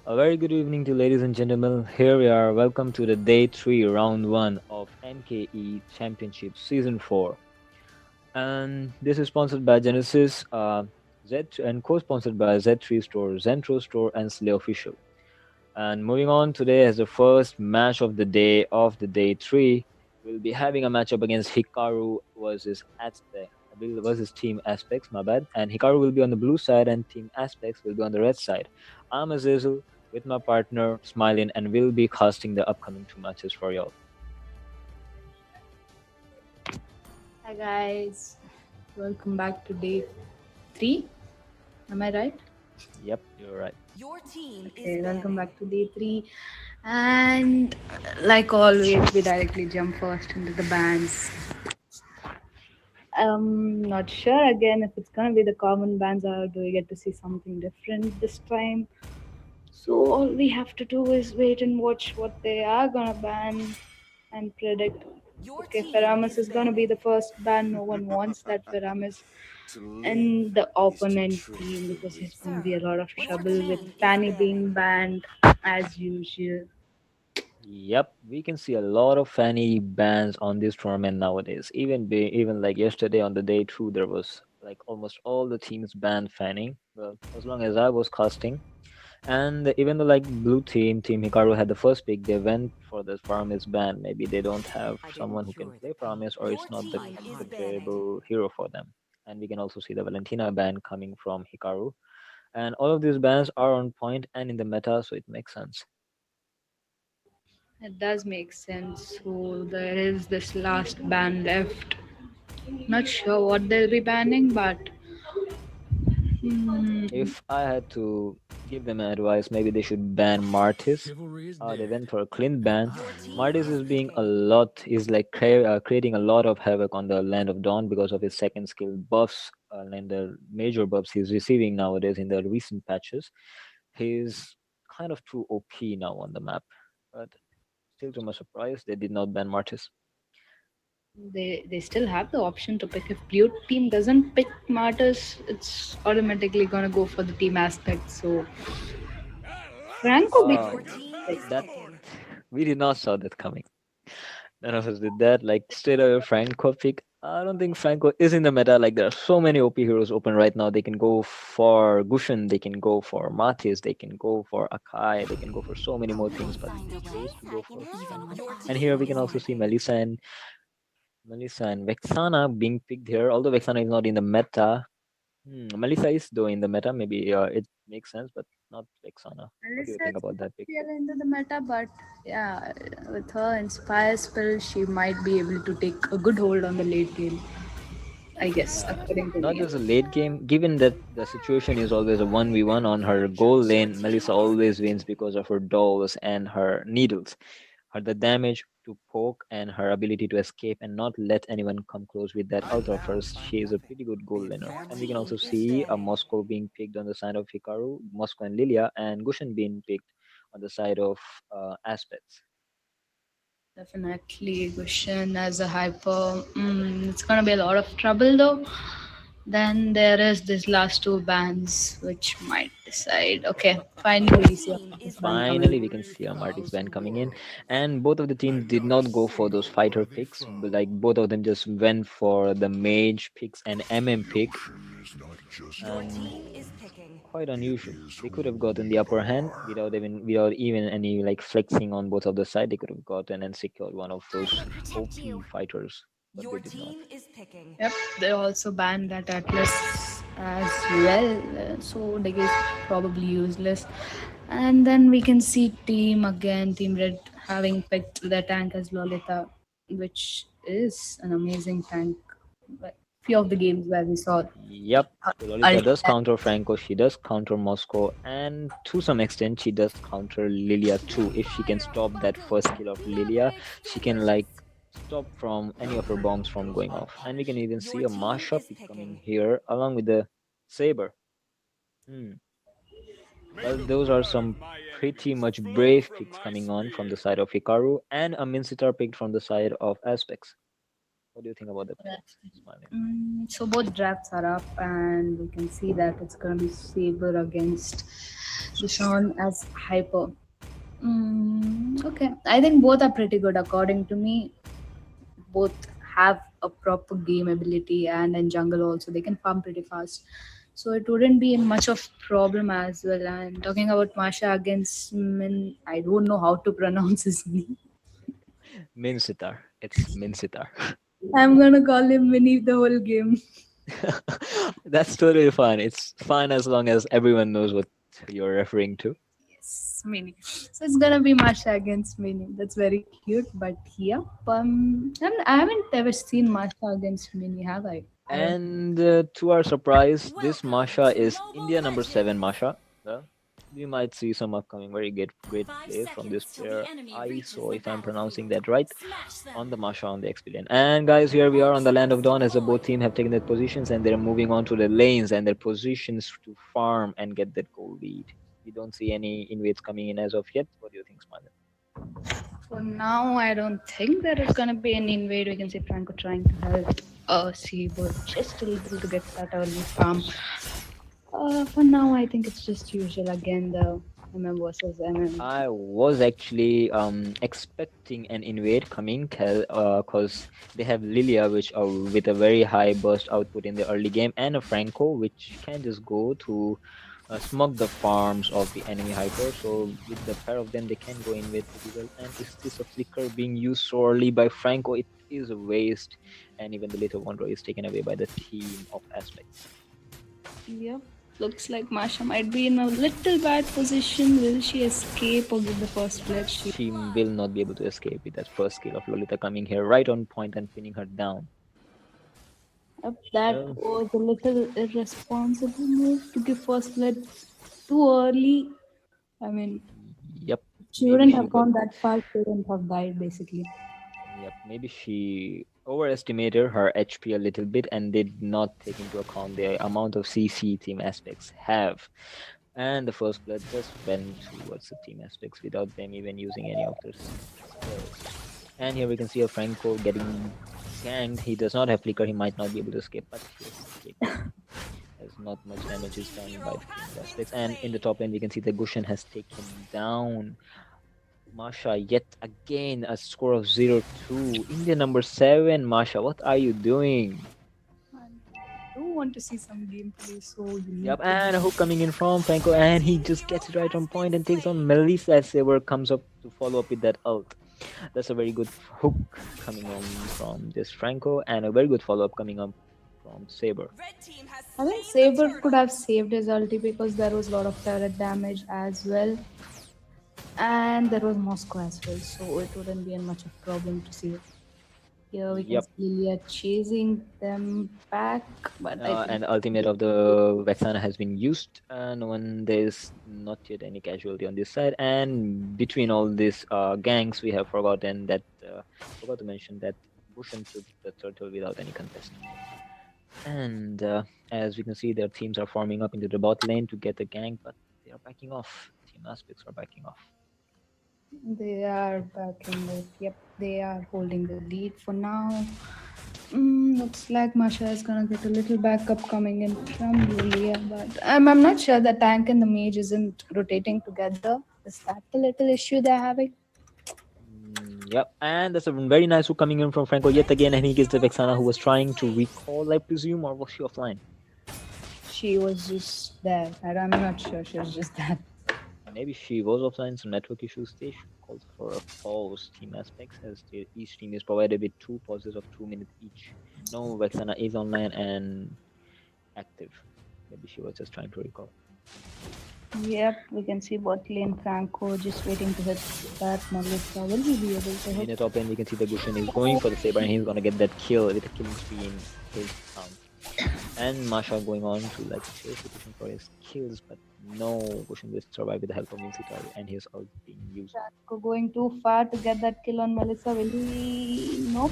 A very good evening to ladies and gentlemen. Here we are. Welcome to the day 3, round 1 of MKE Championship Season 4. And this is sponsored by Genesis Z and co-sponsored by Z3 Store, Zentro Store, and Slay Official. And moving on today as the first match of the day 3, we'll be having a matchup against Hikaru versus Aspect. I believe versus Team Aspects, my bad. And Hikaru will be on the blue side and Team Aspects will be on the red side. I'm Azizel with my partner Smilin and we'll be casting the upcoming two matches for y'all. Hi guys, welcome back to day 3. Am I right? Yep, you're right. Okay, welcome back to day 3. And like always, we directly jump first into the bands. Not sure again if it's gonna be the common bands or do we get to see something different this time. So all we have to do is wait and watch what they are gonna ban and predict. Okay, Feramis is gonna be the first ban. No one wants that Feramis and the opponent team because there's going to be a lot of trouble with Fanny being banned as usual. Yep, we can see a lot of Fanny bans on this tournament nowadays. Even like yesterday on the day 2, there was like almost all the teams banned Fanny. Well, as long as I was casting, and even though like blue team Hikaru had the first pick, they went for the Paramis ban. Maybe they don't have someone who can play Paramis, or it's not the comfortable hero for them. And we can also see the Valentina ban coming from Hikaru. And all of these bans are on point and in the meta, so it makes sense. It does make sense. So there is this last ban left. Not sure what they'll be banning, but If I had to give them advice, maybe they should ban Martis. They went for a clean ban. Martis is being a lot, is like creating a lot of havoc on the Land of Dawn because of his second skill buffs and the major buffs he's receiving nowadays in the recent patches. He's kind of too OP now on the map, but still to my surprise, they did not ban Martis. they still have the option to pick. If blue team doesn't pick Martyrs, it's automatically gonna go for the team aspect. So Franco being Uh, picked. that we did not saw that coming. None of us did that. Like straight away Franco pick. I don't think Franco is in the meta. Like there are so many OP heroes open right now. They can go for Gushin, they can go for Matis, they can go for Akai, they can go for so many more things, but they chose to go for Franco. And here we can also see Melissa and Vexana being picked here. Although Vexana is not in the meta. Melissa is though in the meta. Maybe it makes sense, but not Vexana. What do you Melissa think is about not that pick? really into the meta, but yeah, with her Inspire spell, she might be able to take a good hold on the late game, I guess, Yeah, according to not me. just a late game. Given that the situation is always a 1v1 on her goal lane, Melissa always wins because of her dolls and her needles, her the damage to poke and her ability to escape and not let anyone come close with that ult of hers. She is a pretty good goal laner. And we can also see a Moscow being picked on the side of Hikaru, Moscow and Lilia, and Gushin being picked on the side of Aspects. Definitely, Gushin as a hyper. It's gonna be a lot of trouble though. Then there is this last two bands which might decide. Okay, finally we see a this band coming. Finally, we can see a Marty's band coming in, and both of the teams did not go for those fighter picks. But like both of them just went for the mage picks and MM pick, and quite unusual. They could have gotten the upper hand without even any like flexing on both of the side. They could have gotten and secured one of those OP fighters, but they did not. Yep, they also banned that Atlas as well, so they is probably useless. And then we can see Team again, Team Red having picked the tank as Lolita, which is an amazing tank. Like few of the games where we saw Yep. So Lolita does ultimate. counter Franco, she does counter Moscow, and to some extent she does counter Lilia too. If she can stop that first kill of Lilia, she can like stop from any of her bombs from going off. And we can even see a Masha pick coming here along with the Saber. Hmm. Well, those are some pretty much brave picks coming on from the side of Hikaru and a Mincitar pick from the side of Aspects. What do you think about the pick, Smiley? So both drafts are up, and we can see that it's gonna be Saber against Deshaun as Hyper. Okay, I think both are pretty good according to me. Both have a proper game ability, and in jungle also they can farm pretty fast. So it wouldn't be much of problem as well. And talking about Masha against Min, I don't know how to pronounce his name. Min Sitar. It's Min Sitar. I'm gonna call him Mini the whole game. That's totally fine. It's fine as long as everyone knows what you're referring to. Yes, Mini. So it's gonna be Masha against Mini. That's very cute. But yeah, I haven't ever seen Masha against Mini, have I? I don't. And to our surprise, this Masha is India number 7 Masha. Well, we might see some upcoming very great plays from this player. I saw, if I'm pronouncing that right, on the Masha on the Expedition. And guys, here we are on the Land of Dawn as the both team have taken their positions and they're moving on to the lanes and their positions to farm and get that goal lead. We don't see any invades coming in as of yet. What do you think, Smiley? For now, I don't think there is gonna be an invade. We can see Franco trying to help Seaboard just a little to get that early farm. For now, I think it's just usual again. The MM versus MM. I was actually expecting an invade coming because they have Lilia, which with a very high burst output in the early game, and a Franco, which can just go to smug the farms of the enemy hyper. So with the pair of them, they can go invade pretty well. And is this a flicker being used so early by Franco? It is a waste, and even the little wonder is taken away by the team of aspects. Yep. Looks like Masha might be in a little bad position. Will she escape or give the first flag? She will not be able to escape with that first skill of Lolita coming here right on point and pinning her down. That Well, was a little irresponsible move to give first blood too early. I mean, yep, she maybe wouldn't she have got. gone that far. She wouldn't have died, basically. Yep, maybe she overestimated her HP a little bit and did not take into account the amount of CC team aspects have. And the first blood just went towards the team aspects without them even using any of their skills. And here we can see a Franco getting ganked. He does not have flicker, he might not be able to escape, but he escaped. As not much damage is done by the team aspects. And in the top lane, we can see the Gushan has taken down Masha yet again, a score of 0-2. India number 7, Masha, what are you doing? I do want to see some gameplay, so you need Yep, to. and a hook coming in from Franco, and he just gets it right on point and takes on Melissa as Saber comes up to follow up with that ult. That's a very good hook coming on from this Franco, and a very good follow up coming up from Saber. I think Saber could have saved his ulti because there was a lot of turret damage as well. And there was Moscow as well, so it wouldn't be much of a problem to see. Here we can Yep, see Lilia chasing them back, but I think and ultimate of the Vexana has been used. No one, there's not yet any casualty on this side. And between all these gangs, we have forgotten that forgot to mention that Bushan took the turtle without any contest. And as we can see, their teams are forming up into the bot lane to get the gank, but they are backing off. Team aspects are backing off. they are backing it. Yep, they are holding the lead for now. Looks like Masha is gonna get a little backup coming in from Lilia, but I'm not sure the tank and the mage isn't rotating together. Is that the little issue they're having? Yep, and that's a very nice hook coming in from Franco yet again, and he gets the Vexana who was trying to recall, I presume, or was she offline? She was just there. I'm not sure. She was just there. Maybe she was offline, some network issues. They should call for a pause team aspects as each team is provided with 2 pauses of 2 minutes each. No, Vexana is online and active. Maybe she was just trying to recall. Yep, we can see bot lane Franco just waiting to hit that Melissa. Will he be able to In hit? the top lane, we can see the Gushin is going for the Saber and he's gonna get that kill with a killing spree in his round. And Masha going on to like seriously pushing for his kills, but no, Gushin will survive with the help of Hikaru and his ult being used. Franco going too far to get that kill on Melissa. Will he? Nope.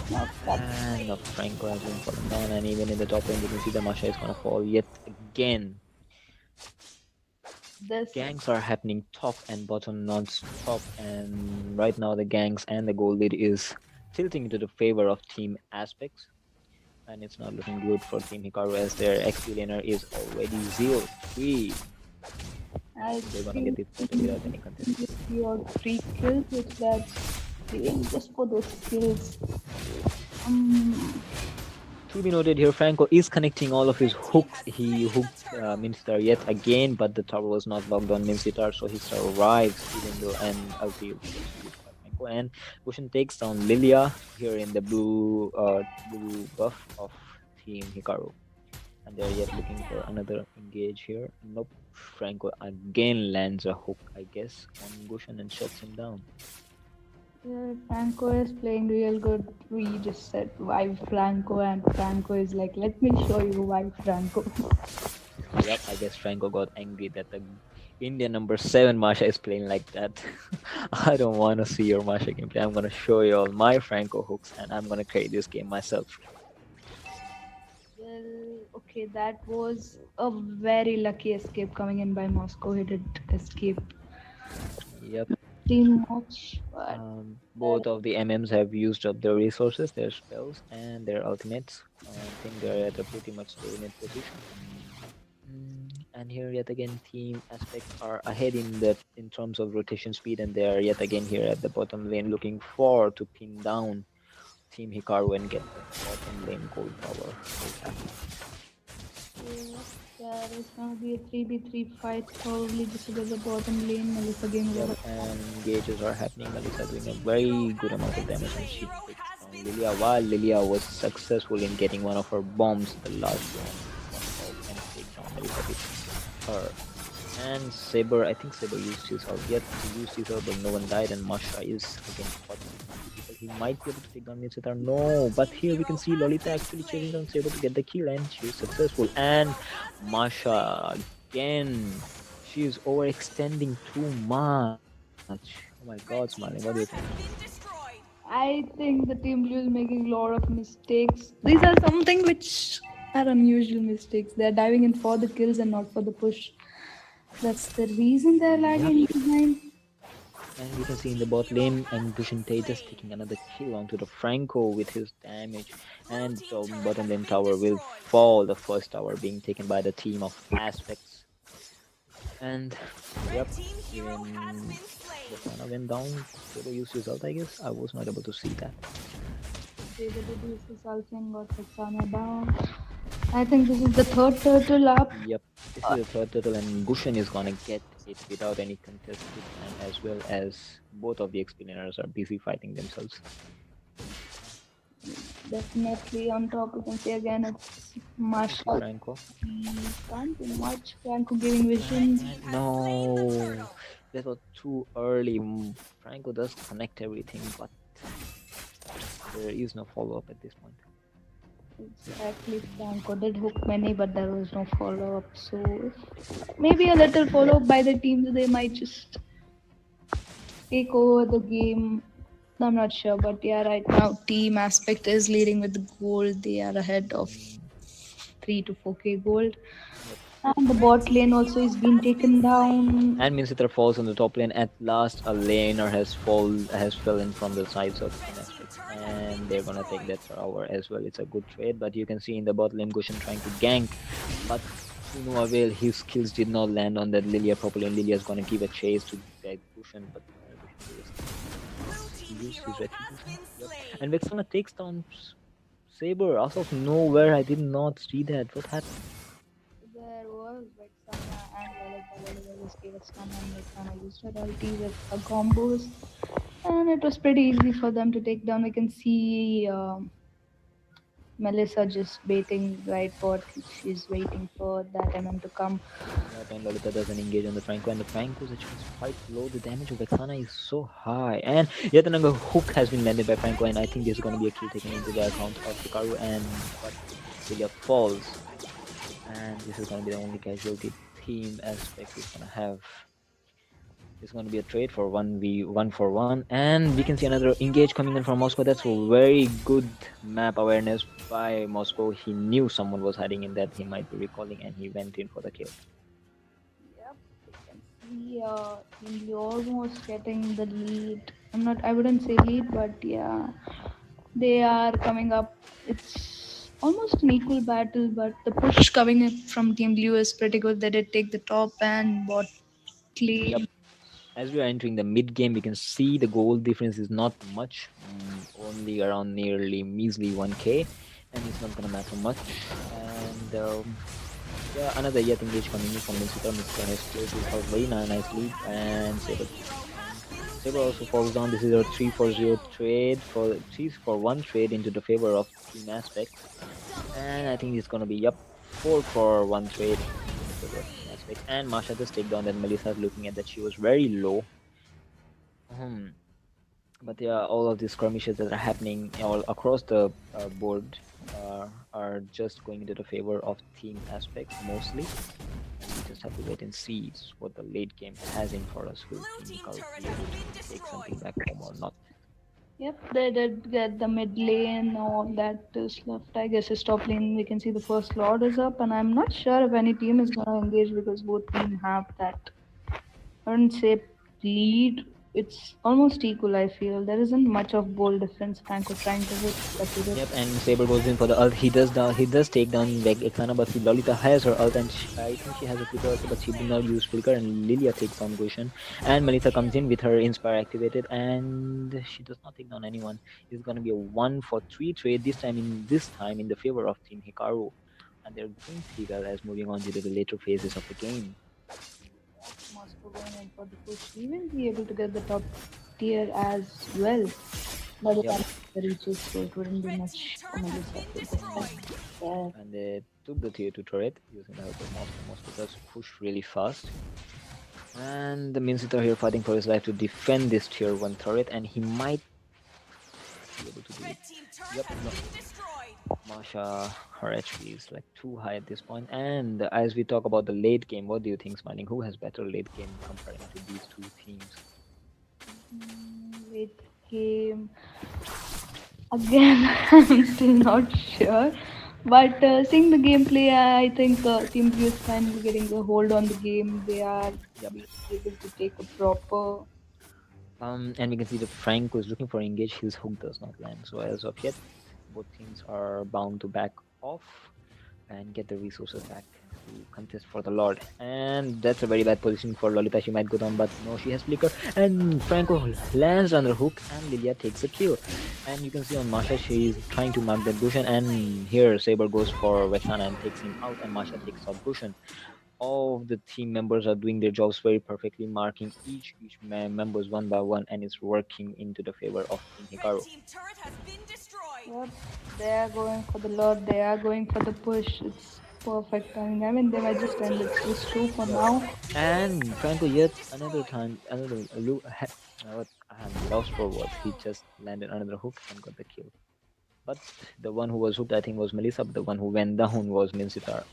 Not that. And the Franco has been fallen down, and even in the top lane, you can see the Masha is gonna fall yet again. This Gangs are happening top and bottom non-stop, and right now the gangs and the gold lead is tilting into the favor of team aspects, and it's not looking good for Team Hikaru as their XP laner is already 0-3. I They're gonna get think this battle without any contest. your 3 kills, which that's doing just for those kills. Um, To be noted here, Franco is connecting all of his hooks. He hooked Minster yet again, but the tower was not locked on Minster, so he survives even though an ulti was used by Franco. And Bushin takes down Lilia here in the blue buff of Team Hikaru. And they're yet looking for another engage here. Nope. Franco again lands a hook, I guess, on Gushin and shuts him down. yeah, Franco is playing real good. We just said why Franco, and Franco is like, let me show you why Franco. Yep, I guess Franco got angry that the Indian number 7 Masha is playing like that. I don't want to see your Masha gameplay. I'm going to show you all my Franco hooks and I'm going to create this game myself. Well, okay, that was a very lucky escape coming in by Moscow. He did escape Yep. too much, but Both of the MMs have used up their resources, their spells, and their ultimates. I think they're at a pretty much stalemate position. And here yet again team aspects are ahead in terms of rotation speed, and they are yet again here at the bottom lane looking for to pin down Team Hikaru and get the bottom lane gold tower. yeah, there is gonna be a 3v3 fight probably just to get the bottom lane. Melissa game Yep, over. and engages are happening. Melissa doing a very good amount of damage and she takes down Lilia while Lilia was successful in getting one of her bombs, the last one, and take down Melissa with her. And Saber, I think Saber used his ult. Yet he used his ult, but no one died. And Masha is again caught. He might be able to take down Mitsitar. No, but here we can see Lolita actually chasing down Saber to get the kill, and she's successful. And Masha again, she is overextending too much. Oh my God, Smiley, what do you think? I think the team blue is making a lot of mistakes. These are something which are unusual mistakes. They're diving in for the kills and not for the push. That's the reason they're lagging behind. And we can see in the bot lane, and Bushinte just taking another kill onto the Franco with his damage. And the bottom lane tower will fall, the first tower being taken by the team of Aspects. And yep, when Botana went down, Saber used his ult, I guess. I was not able to see that. Saber did use his ult and got Roxana down. I think this is the third turtle up. Yep, this is the third turtle, and Gushen is gonna get it without any contest this time, as well as both of the explainers are busy fighting themselves. Definitely on top, you can see again it's Masha. Franco. Can't do much. Franco giving vision. No, that was too early. Franco does connect everything, but there is no follow up at this point. Exactly, Franco did hook many, but there was no follow up. So maybe a little follow up by the teams, they might just take over the game. I'm not sure, but yeah, right now team aspect is leading with the gold. They are ahead of 3 to 4k gold. And the bot lane also is being taken down. And Minsitra falls on the top lane. At last, a laner has fallen from the sides of Aspects, and they're gonna take that tower as well. It's a good trade, but you can see in the bot lane Gushen trying to gank, but to no avail. His skills did not land on that Lilia properly, and Lilia's gonna give a chase to that Gushen, but he used his retribution. Yep. And Vexana takes down Saber out of nowhere. I did not see that. What happened? There was Vexana and Lolita just gave a stun and Vexana used her ulti with her combos. And it was pretty easy for them to take down. We can see Melissa just baiting right bot. She's waiting for that MM to come. Yep, and Lolita doesn't engage on the Franco, and the Franco is actually quite low. The damage of Vexana is so high. And yet another hook has been landed by Franco, and I think there's going to be a kill taken into the account of Hikaru, and but Lilia falls. And this is going to be the only casualty team aspect is going to have. It's going to be a trade for 1v1, and we can see another engage coming in from Moscow. That's a very good map awareness by Moscow. He knew someone was hiding in that he might be recalling, and he went in for the kill. Yep, you can see Indy almost getting the lead. I wouldn't say lead, but yeah, They are coming up. It's almost an equal battle, but the push coming in from Team Blue is pretty good. They did take the top and bot Yep. lane. As we are entering the mid game, we can see the goal difference is not much, only around nearly measly 1k, and it's not gonna matter much. And yeah, another yet engage coming in from Minsita. Minsita has cleared his house very nicely, and Saber takes the point. Saber also falls down. This is a 3-4-0 trade for 3-for-1 trade into the favor of team aspects, and I think it's gonna be, yep, 4-for-1 trade into the favor of team aspects. And Masha just take down that Melissa, looking at that she was very low. Hmm. But yeah, all of these skirmishes that are happening all across the board are just going into the favor of team aspects mostly, and we just have to wait and see what the late game has in for us. Will Team Hikaru be able to take something back home or not? Yep, they did get the mid lane. All that is left, I guess, is top lane. We can see the first Lord is up, and I'm not sure if any team is gonna engage because both teams have that, I wouldn't say lead. It's almost equal. I feel there isn't much of bold difference. Franco trying to hit, but he did. Yep, and Saber goes in for the ult. He does take down like Ekana, but Lolita has her ult, and I think she has a flicker also, but she did not use flicker. And Lilia takes down Goshen, and Melissa comes in with her Inspire activated, and she does not take down anyone. It's gonna be a 1-for-3 trade this time in the favor of Team Hikaru, and they're doing pretty well as moving on to the later phases of the game. Moscow going in for the push. He will be able to get the top tier as well by the Yep, time the reaches, so it wouldn't be much for Melissa to defend there. and they took the tier 2 turret using the help of Moscow. Moscow does push really fast. And the Minsita here fighting for his life to defend this tier 1 turret, and he might be able to do it. Yep, no. Masha, her HP is like too high at this point. And as we talk about the late game, what do you think, Smiling? Who has better late game comparing to these two teams? Late game. Again, I'm still not sure. But seeing the gameplay, I think Team Blue is finally getting a hold on the game. They are Yep. being able to take a proper. And we can see that Frank was looking for engage. His hook does not land. So as of yet, both teams are bound to back off and get the resources back to contest for the Lord. And that's a very bad position for Lolita. She might go down, but no, she has flicker. And Franco lands on the hook, and Lilia takes a kill. And you can see on Masha, she's trying to mark that Gushen. And here Saber goes for Vexana and takes him out, and Masha takes out Gushen. All of the team members are doing their jobs very perfectly, marking each members one by one, and it's working into the favor of Team Hikaru. Yep, they are going for the Lord. They are going for the push. It's perfect timing. I mean, they might just end it. It's true for Yep. now. And Franco yet another time, what I'm lost for words. He just landed another hook and got the kill. But the one who was hooked, I think, was Melissa. But the one who went down was Minsitar.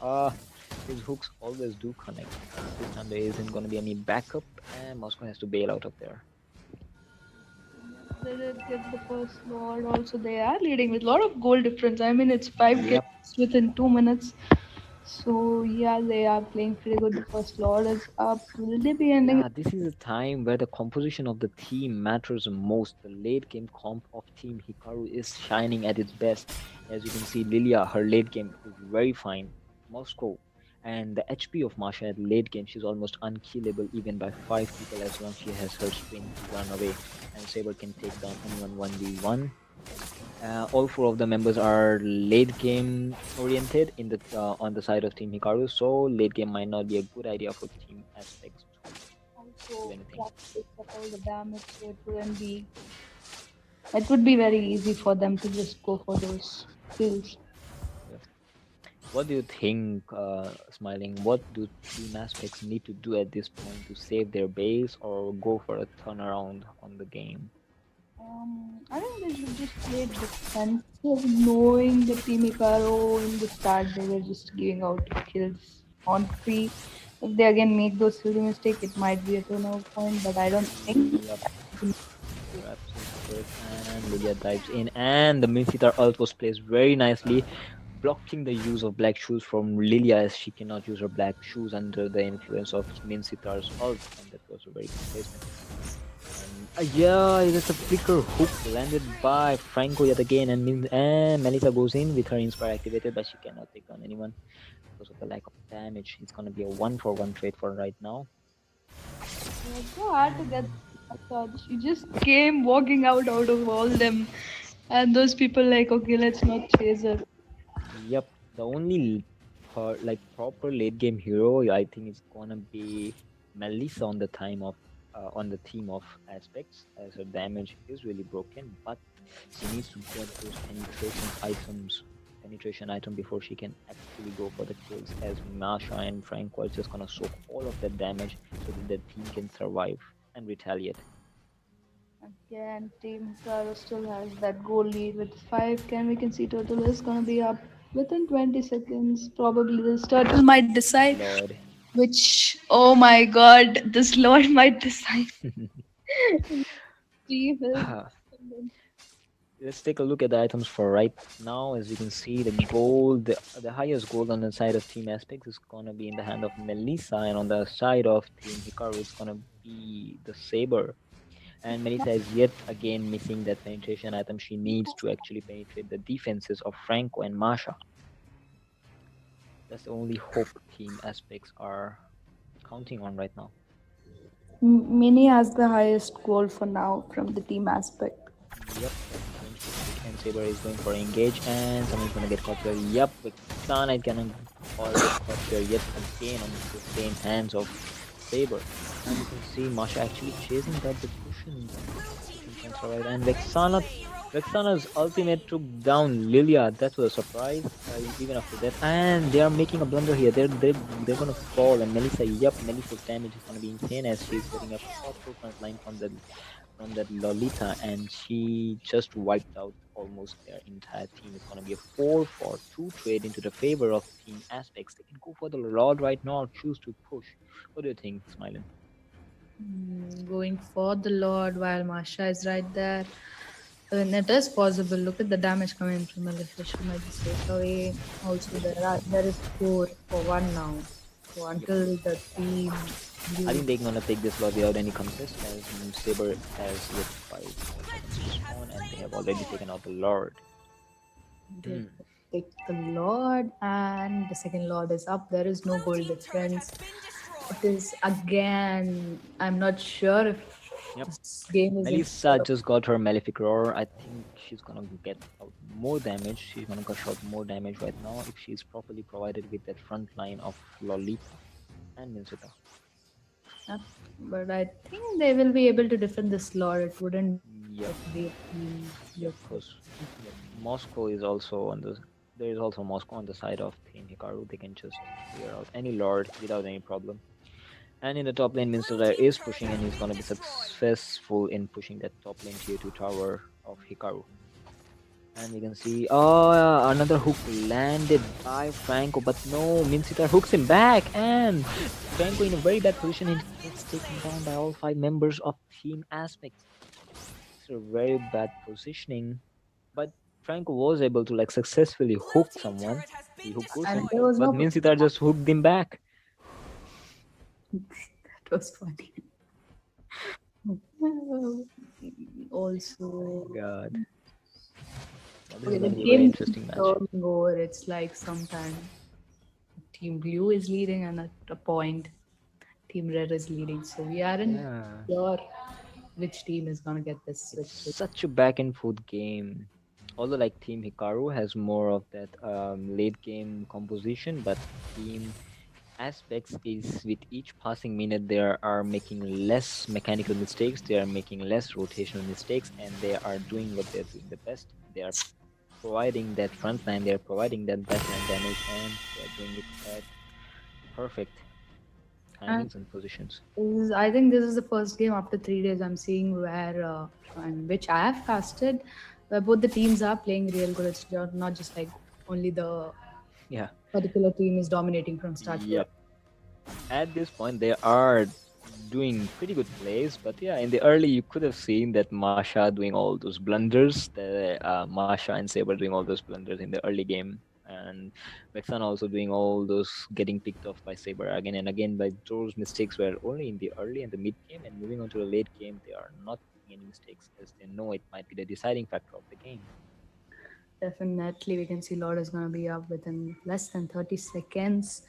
His hooks always do connect. But this time there isn't going to be any backup, and Moscow has to bail out of there. They did get the first Lord. Also, they are leading with a lot of goal difference. I mean, it's 5 kills Yep. within 2 minutes. So yeah, they are playing pretty good. The first Lord is up. Will they be ending? Yeah, this is a time where the composition of the team matters most. The late game comp of Team Hikaru is shining at its best. As you can see, Lilia, her late game is very fine. Moscow, and the HP of Masha at late game, she's almost unkillable even by 5 people as long as she has her sprint to run away. And Saber can take down anyone 1v1. All four of the members are late game oriented in the on the side of Team Hikaru, so late game might not be a good idea for team aspects to do Also, anything. that picks up all the damage, so it wouldn't be. It would be very easy for them to just go for those kills. Yeah. What do you think, Smiling? What do team aspects need to do at this point to save their base or go for a turnaround on the game? I think they should just play defensive, knowing the Team Hikaru in the start they were just giving out kills on free. If they again make those silly mistakes, it might be a turnover point, but I don't think. Yep, you're absolutely correct. And Lilia dives in, and the Minfitar ult was placed very nicely, blocking the use of black shoes from Lilia, as she cannot use her black shoes under the influence of Minsitar's ult, and that was a very good placement. And Yeah, it's a flicker hook landed by Franco yet again, and Melissa goes in with her Inspire activated, but she cannot take down anyone because of the lack of damage. It's gonna be a 1-for-1 trade for right now. It's so hard to get And touch. You just came walking out of all them, and those people like, okay, let's not chase her. yep, the only like proper late game hero I think is gonna be Melissa on the time of on the theme of aspects, as her damage is really broken, but she needs to get those penetration item before she can actually go for the kills, as Masha and Franco are just gonna soak all of that damage so that the team can survive and retaliate. Again, Team Hikaru still has that goal lead with 5. We can see Turtle is gonna be up within 20 seconds. Probably this Turtle might decide Lord. which. Oh my god, this Lord might decide. Team is. Let's take a look at the items for right now. As you can see, the gold, the highest gold on the side of Team Aspects is gonna be in the hand of Melissa, and on the side of Team Hikaru, it's gonna be the Saber. And Melissa is yet again missing that penetration item she needs to actually penetrate the defenses of Franco and Masha. That's the only hope Team Aspects are counting on right now. Mini has the highest goal for now from the team aspect. Yep, that's going to be quick. And Saber is going for engage, and someone's gonna get caught here. Yep, Vexana is gonna all get caught here yet again on the same hands of Saber. And you can see Masha actually chasing that the pushing points right. And Vexana's ultimate took down Lilia. That was a surprise, even after that. And they are making a blunder here. They're gonna fall. And Melissa, yep, Melissa's damage is gonna be insane as she's getting a powerful front line from that Lolita, and she just wiped out almost their entire team. It's gonna be a 4-for-2 trade into the favor of Team Aspects. They can go for the Lord right now or choose to push. What do you think, Smiling? Going for the Lord while Masha is right there. And it is possible. Look at the damage coming from Melissa. She might be safe away. Also, there is 4 for 1 now. So Yep. until the team I lose, think they're gonna take this Lord without any contest, as Saber has yet 5 more seconds to spawn, and they have already taken out the Lord. they take the Lord, and the second Lord is up. There is no goal difference. It is again. I'm not sure if Yep. this game is in Melissa favor of. just got her Malefic Roar. I think she's gonna get out more damage. She's gonna gush out more damage right now if she's properly provided with that front line of Lolita and Minsita. uh, But I think they will be able to defend this Lord. It wouldn't Yep, be yep, because yep, Moscow is also on the there is also Moscow on the side of Team Hikaru. They can just clear out any Lord without any problem. And in the top lane, Minster is pushing, and he's gonna be successful in pushing that top lane tier 2 tower of Hikaru. And we can see, oh, another hook landed by Franco, but no, Minsita hooks him back, and Franco in a very bad position and gets taken down by all 5 members of Team Aspects. It's a very bad positioning, but Franco was able to like successfully hook someone. He hooked And person, there was but no. Minsita just hooked him back. That was funny. My Also, God, well, this okay, is the going to be a very game interesting keeps match. turning over. It's like sometimes Team Blue is leading, and at a point, Team Red is leading. So we aren't Yeah, sure which team is gonna get this it's switch. such a back and forth game. Although like Team Hikaru has more of that late game composition, but Team Aspects is with each passing minute they are making less mechanical mistakes, they are making less rotational mistakes, and they are doing what they're doing the best. They are providing that front line, they're providing that backline damage, and they're doing it at perfect And timings and positions. I think this is the first game after 3 days I'm seeing where, and which I have casted, where both the teams are playing real good. It's not just like only the Yeah. particular team is dominating from start to end. Yep. At this point, they are doing pretty good plays, but yeah, in the early, you could have seen that Masha doing all those blunders. The Masha and Saber doing all those blunders in the early game, and Vexana also doing all those getting picked off by Saber again and again. But those mistakes were only in the early and the mid game, and moving on to the late game, they are not making any mistakes, as they know it might be the deciding factor of the game. Definitely, we can see Lord is going to be up within less than 30 seconds.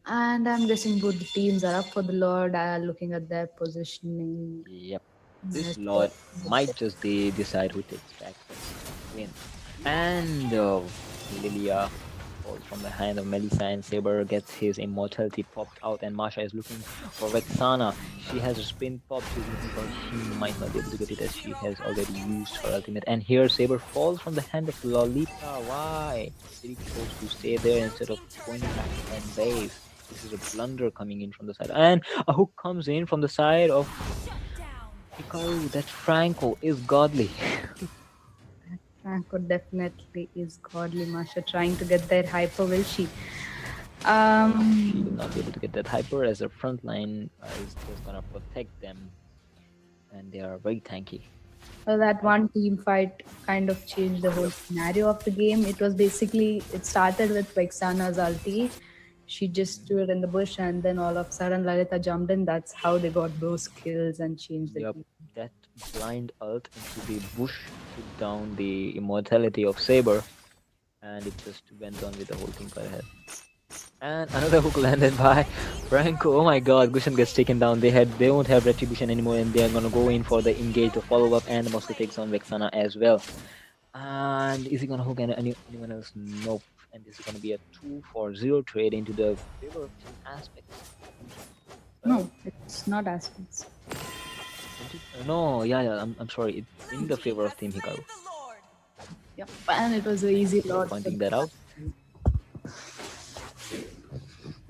And I'm guessing both the teams are up for the Lord, looking at their positioning. Yep. This Minister. Lord might just decide who takes back this win. And Lilia falls from the hand of Melissa, and Saber gets his immortality popped out, and Masha is looking for Vexana. She has her spin pop, she's looking for, she might not be able to get it as she has already used her ultimate. And here Saber falls from the hand of Lolita. Why did he chose to stay there instead of going back to home base? This is a blunder coming in from the side, and a hook comes in from the side of Hikaru. That Franco is godly. Franco definitely is godly. Masha trying to get their hyper, will she? She will not be able to get that hyper, as her front line is just gonna protect them, and they are very tanky. Well, that one team fight kind of changed the whole scenario of the game. It was basically, it started with Vexana's ulti. She just Mhm. stood in the bush, and then all of a sudden Lalita jumped in. That's how they got those kills and changed the Yup, game. that blind ult into the bush took down the immortality of Saber, and it just went on with the whole team fight ahead. And another hook landed by Franco. Oh my god, Gushan gets taken down. They don't have retribution anymore, and they're gonna go in for the engage, the follow up, and Moscow takes on Vexana as well. And is he gonna hook anyone else? Nope. And this is gonna be a 2-for-0 trade into the favor of team aspects. Well, No, it's not aspects. no, yeah, I'm sorry. It's in the favor of Team Hikaru. Yep, and it was an easy You're lot. pointing that out.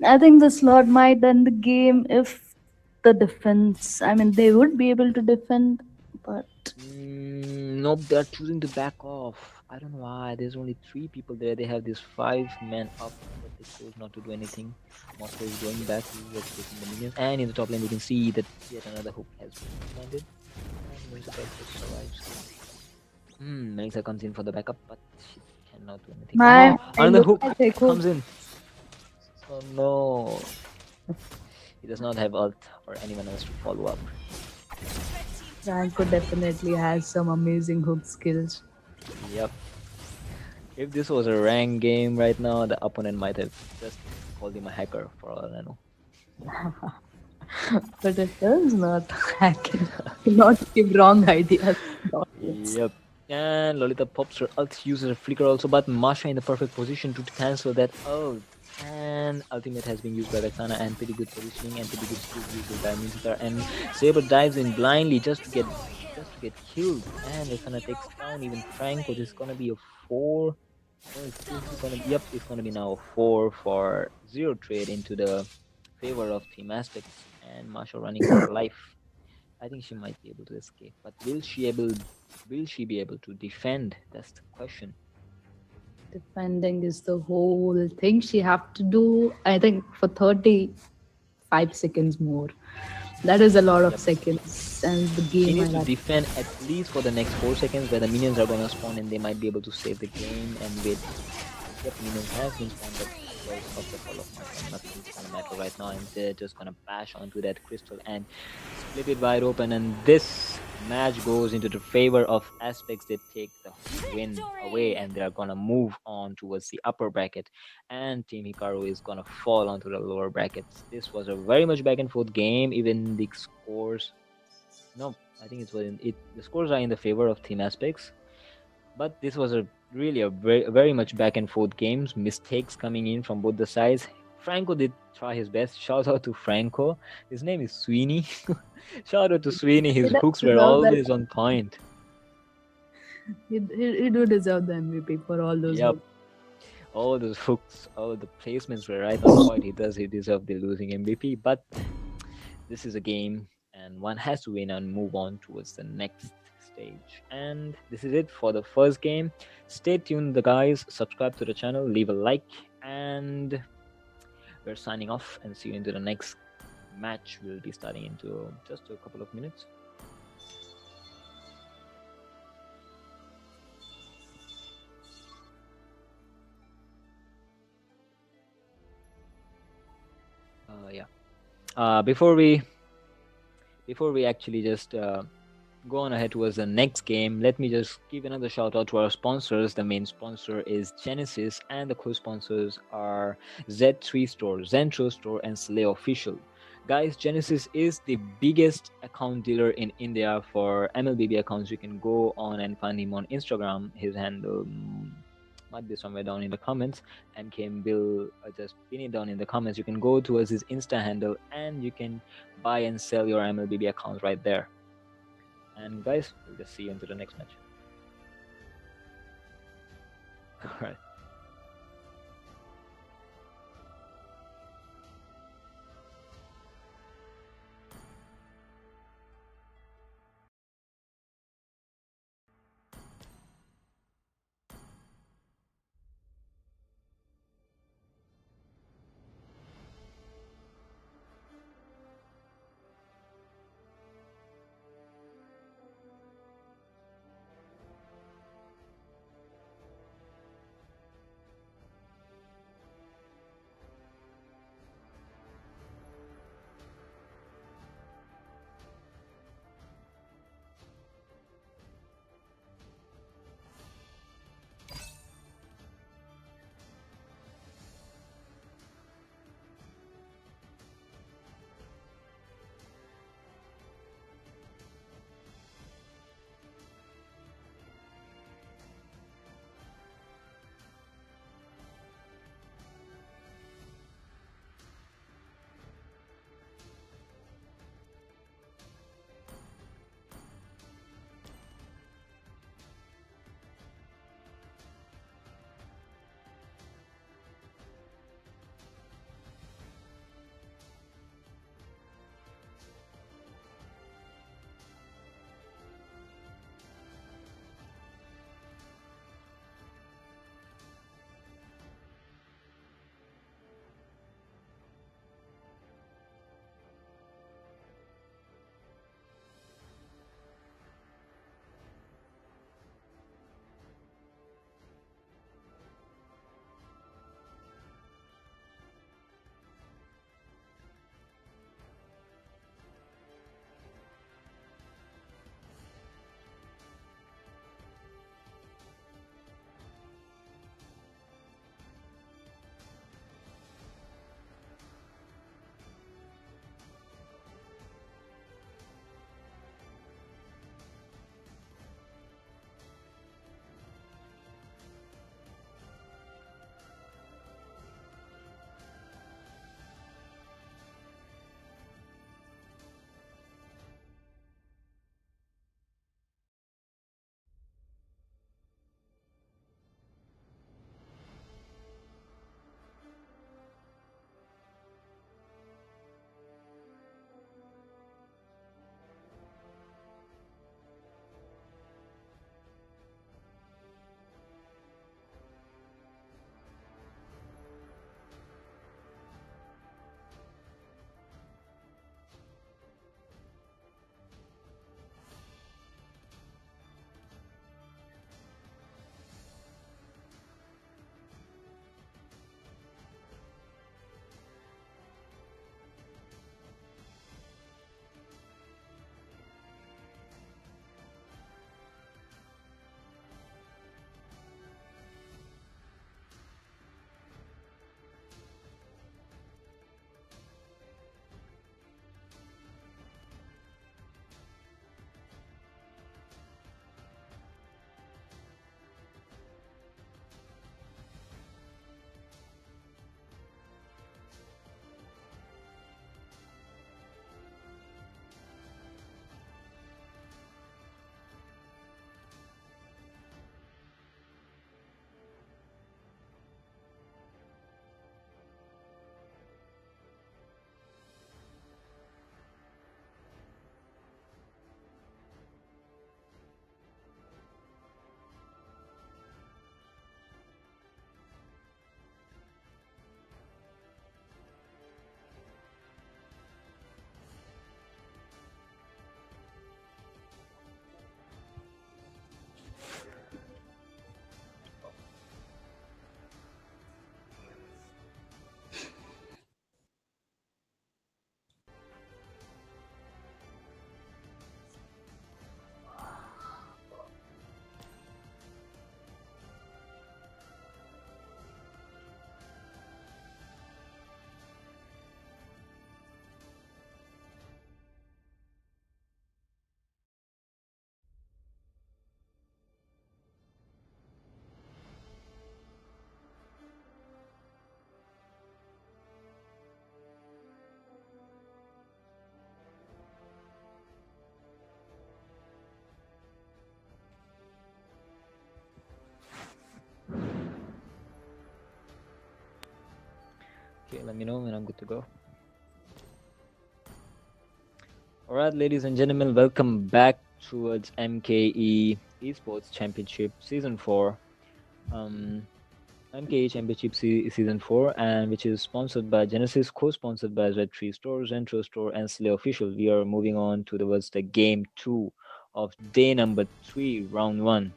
I think the slot might end the game if the defense. I mean, they would be able to defend, but Nope, they're choosing to back off. I don't know why. There's only three people there. They have this 5 men up, but they chose not to do anything. Moscow is going back towards taking the minions. And in the top lane, we can see that yet another hook has been landed. And Melissa just survives. Melissa comes in for the backup, but she cannot do anything. my Oh, I another look hook at Echo. comes in. Oh no. He does not have ult or anyone else to follow up. Franco definitely has some amazing hook skills. Yep. If this was a ranked game right now, the opponent might have just called him a hacker for all I know. But it is not hacking. Do not give wrong ideas. Yep. And Lolita pops her ult, uses her flicker also, but Masha in the perfect position to cancel that ult. And ultimate has been used by Vexana, and pretty good positioning and pretty good skills used by Minster. And Saber dives in blindly just to get killed. And Vexana takes down even Franco. This is gonna be a 4. Oh, this is gonna be, yep, it's gonna be now a 4-for-0 trade into the favor of team aspects, and Masha running for her life. I think she might be able to escape, but will she be able to defend? That's the question. Defending is the whole thing she have to do. I think for 35 seconds more. That is a lot of Yep. seconds, and the She game needs might to have. defend at least for the next 4 seconds, where the minions are gonna spawn and they might be able to save the game. And with, yep, minions have been spawned, but because of the fall of Masha, nothing's gonna matter right now, and they're just gonna bash onto that crystal and split it wide open. And this match goes into the favor of aspects. That take the win away, and they're gonna move on towards the upper bracket, and Team Hikaru is gonna fall onto the lower brackets. This was a very much back and forth game. Even the scores, no, I think it's within it. The scores are in the favor of team aspects, but this was a really a very much back and forth games. Mistakes coming in from both the sides. Franco did try his best. Shout out to Franco. His name is Sweeney. Shout out to Sweeney. He His does hooks were deserve that. always on point. He do deserve the MVP for all those Yep. hooks. All those hooks, all the placements were right on point. He deserved the losing MVP. But this is a game, and one has to win and move on towards the next stage. And this is it for the first game. Stay tuned, the guys. Subscribe to the channel, leave a like, and we're signing off and see you into the next match. We'll be starting into just a couple of minutes. Yeah. Before we actually just go on ahead towards the next game, let me just give another shout out to our sponsors. The main sponsor is Genesis, and the co-sponsors are Z3 Store, Zentro Store, and Slay Official. Guys, Genesis is the biggest account dealer in India for MLBB accounts. You can go on and find him on Instagram. His handle might be somewhere down in the comments. MK will just pin it down in the comments. You can go towards his Insta handle and you can buy and sell your MLBB accounts right there. And guys, we'll just see you into the next match. All right. Okay, let me know when I'm good to go. All right, ladies and gentlemen, welcome back towards MKE Esports Championship Season 4. Um, MKE Championship Season 4, and which is sponsored by Genesis, co-sponsored by Zentro Store, Zentro Store, and Slay Official. We are moving on towards the game 2 of day number 3, round 1.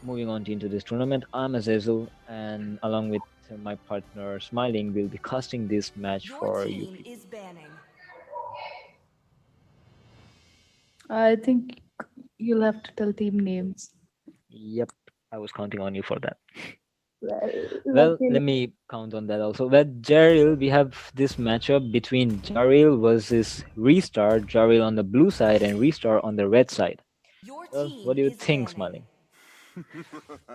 Moving on into this tournament, I'm Azazel, and along with my partner Smiling, will be casting this match Your for you team people. is banning. I think you'll have to tell team names. Yep, I was counting on you for that. Well, Well, luckily, let me count on that also. Well, JARIL, we have this matchup between JARIL versus Restart, JARIL on the blue side and Restart on the red side. Your Well, team what do you is think, banning. Smiling?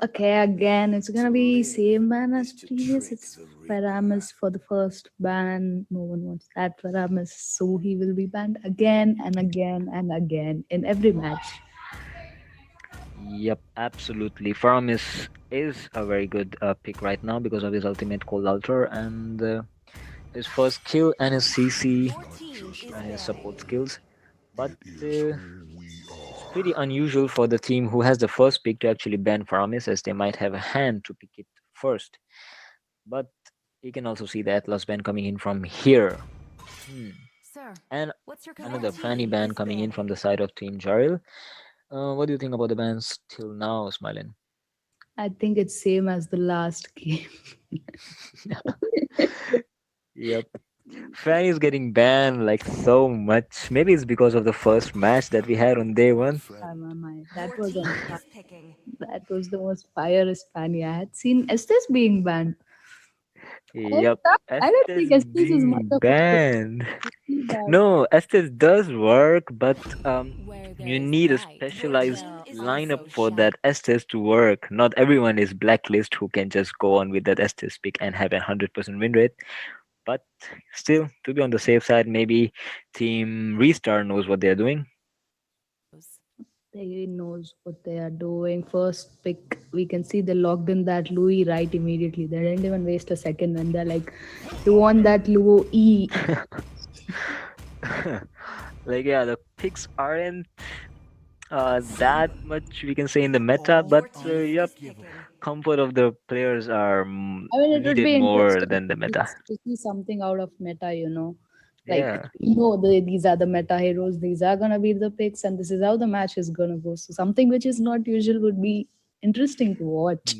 okay, again, it's gonna be same ban as is to previous. trick It's the reaper. Paramus for the first ban. No one wants that Paramus, so he will be banned again and again and again in every match. Yep, absolutely. Faramis is a very good pick right now because of his ultimate Cold Altar and his first kill and his CC Your team is and his banning. support skills. But It is uh, who we it's pretty are. unusual for the team who has the first pick to actually ban Faramis, as they might have a hand to pick it first. But you can also see the Atlas ban coming in from here. Hmm. Sir, And what's your another command? Fanny Team ban is coming in from banning. the side of Team Jaril. What do you think about the bans till now, Smilin? I think it's same as the last game. Yep. Fanny's getting banned like so much. Maybe it's because of the first match that we had on day My one. friend. That Your was on team fire. is picking. That was the most firest Fanny I had seen. Estes being banned. Yep. I don't Estes think Estes is much being of a good banned. bad. No, Estes does work, but Where you there's need a light, Your specialized team there'll is lineup also banning. for shine. that Estes to work. Not everyone is blacklist who can just go on with that Estes pick and have a 100% win rate. But still, to be on the safe side, maybe Team Restart knows what they're doing. They knows what they are doing. First pick, we can see they logged in that Louis right immediately. They didn't even waste a second when they're like, "You want that Louis?" Like, yeah, the picks aren't that much we can say in the meta, All but Your team yep, is unforgiving. picking. comfort of the players are I mean, it would needed be more interesting than the meta. to see something out of meta, Like, Yeah. these are the meta heroes, these are gonna be the picks, and this is how the match is gonna go. So something which is not usual would be interesting to watch.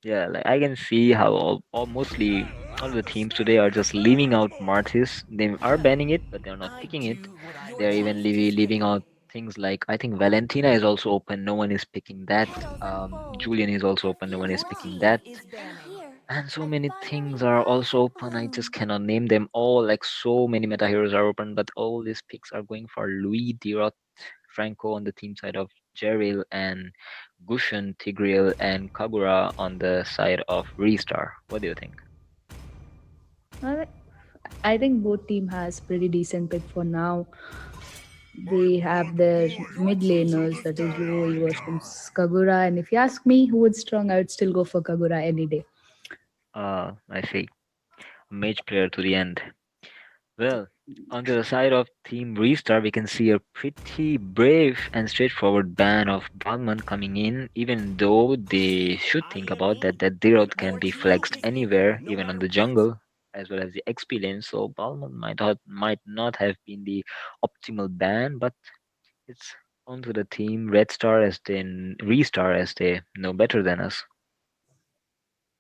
Yeah, like I can see how mostly all the teams today are just leaving out Martis. They are banning it, but they're not I picking it. do what I Your They're want. even team is leaving picking. out things like I think Valentina is also open. No one is picking that. Petals unfold. Julian is also open. No one is Your picking team that. is I'm banning. here. And so I many finally things are rise also and open. I just bloom. cannot name them all. Like so many meta heroes are open, but all these picks are going for Louis, Dirot, Franco on the team side of Jeril, and Gushen, Tigreal, and Kagura on the side of Restar. What do you think? Alright. I think both team has pretty decent pick for now. My They have blood their Your mid boils. team laners, is that is banning. Louis I versus die. Kagura. And if you ask me who would strong, I would still go for Kagura any day. I see. Mage player to the end. Well, on the side of Team Restart, we can see a pretty brave and straightforward ban of Balman coming in, even though they should think about that Dirot can Your be team flexed is anywhere, picking. No even on matter the what. jungle, as well as the XP lane. So Balman might not have been the optimal ban, but it's onto the team Red Star as they Restart as they know better than us.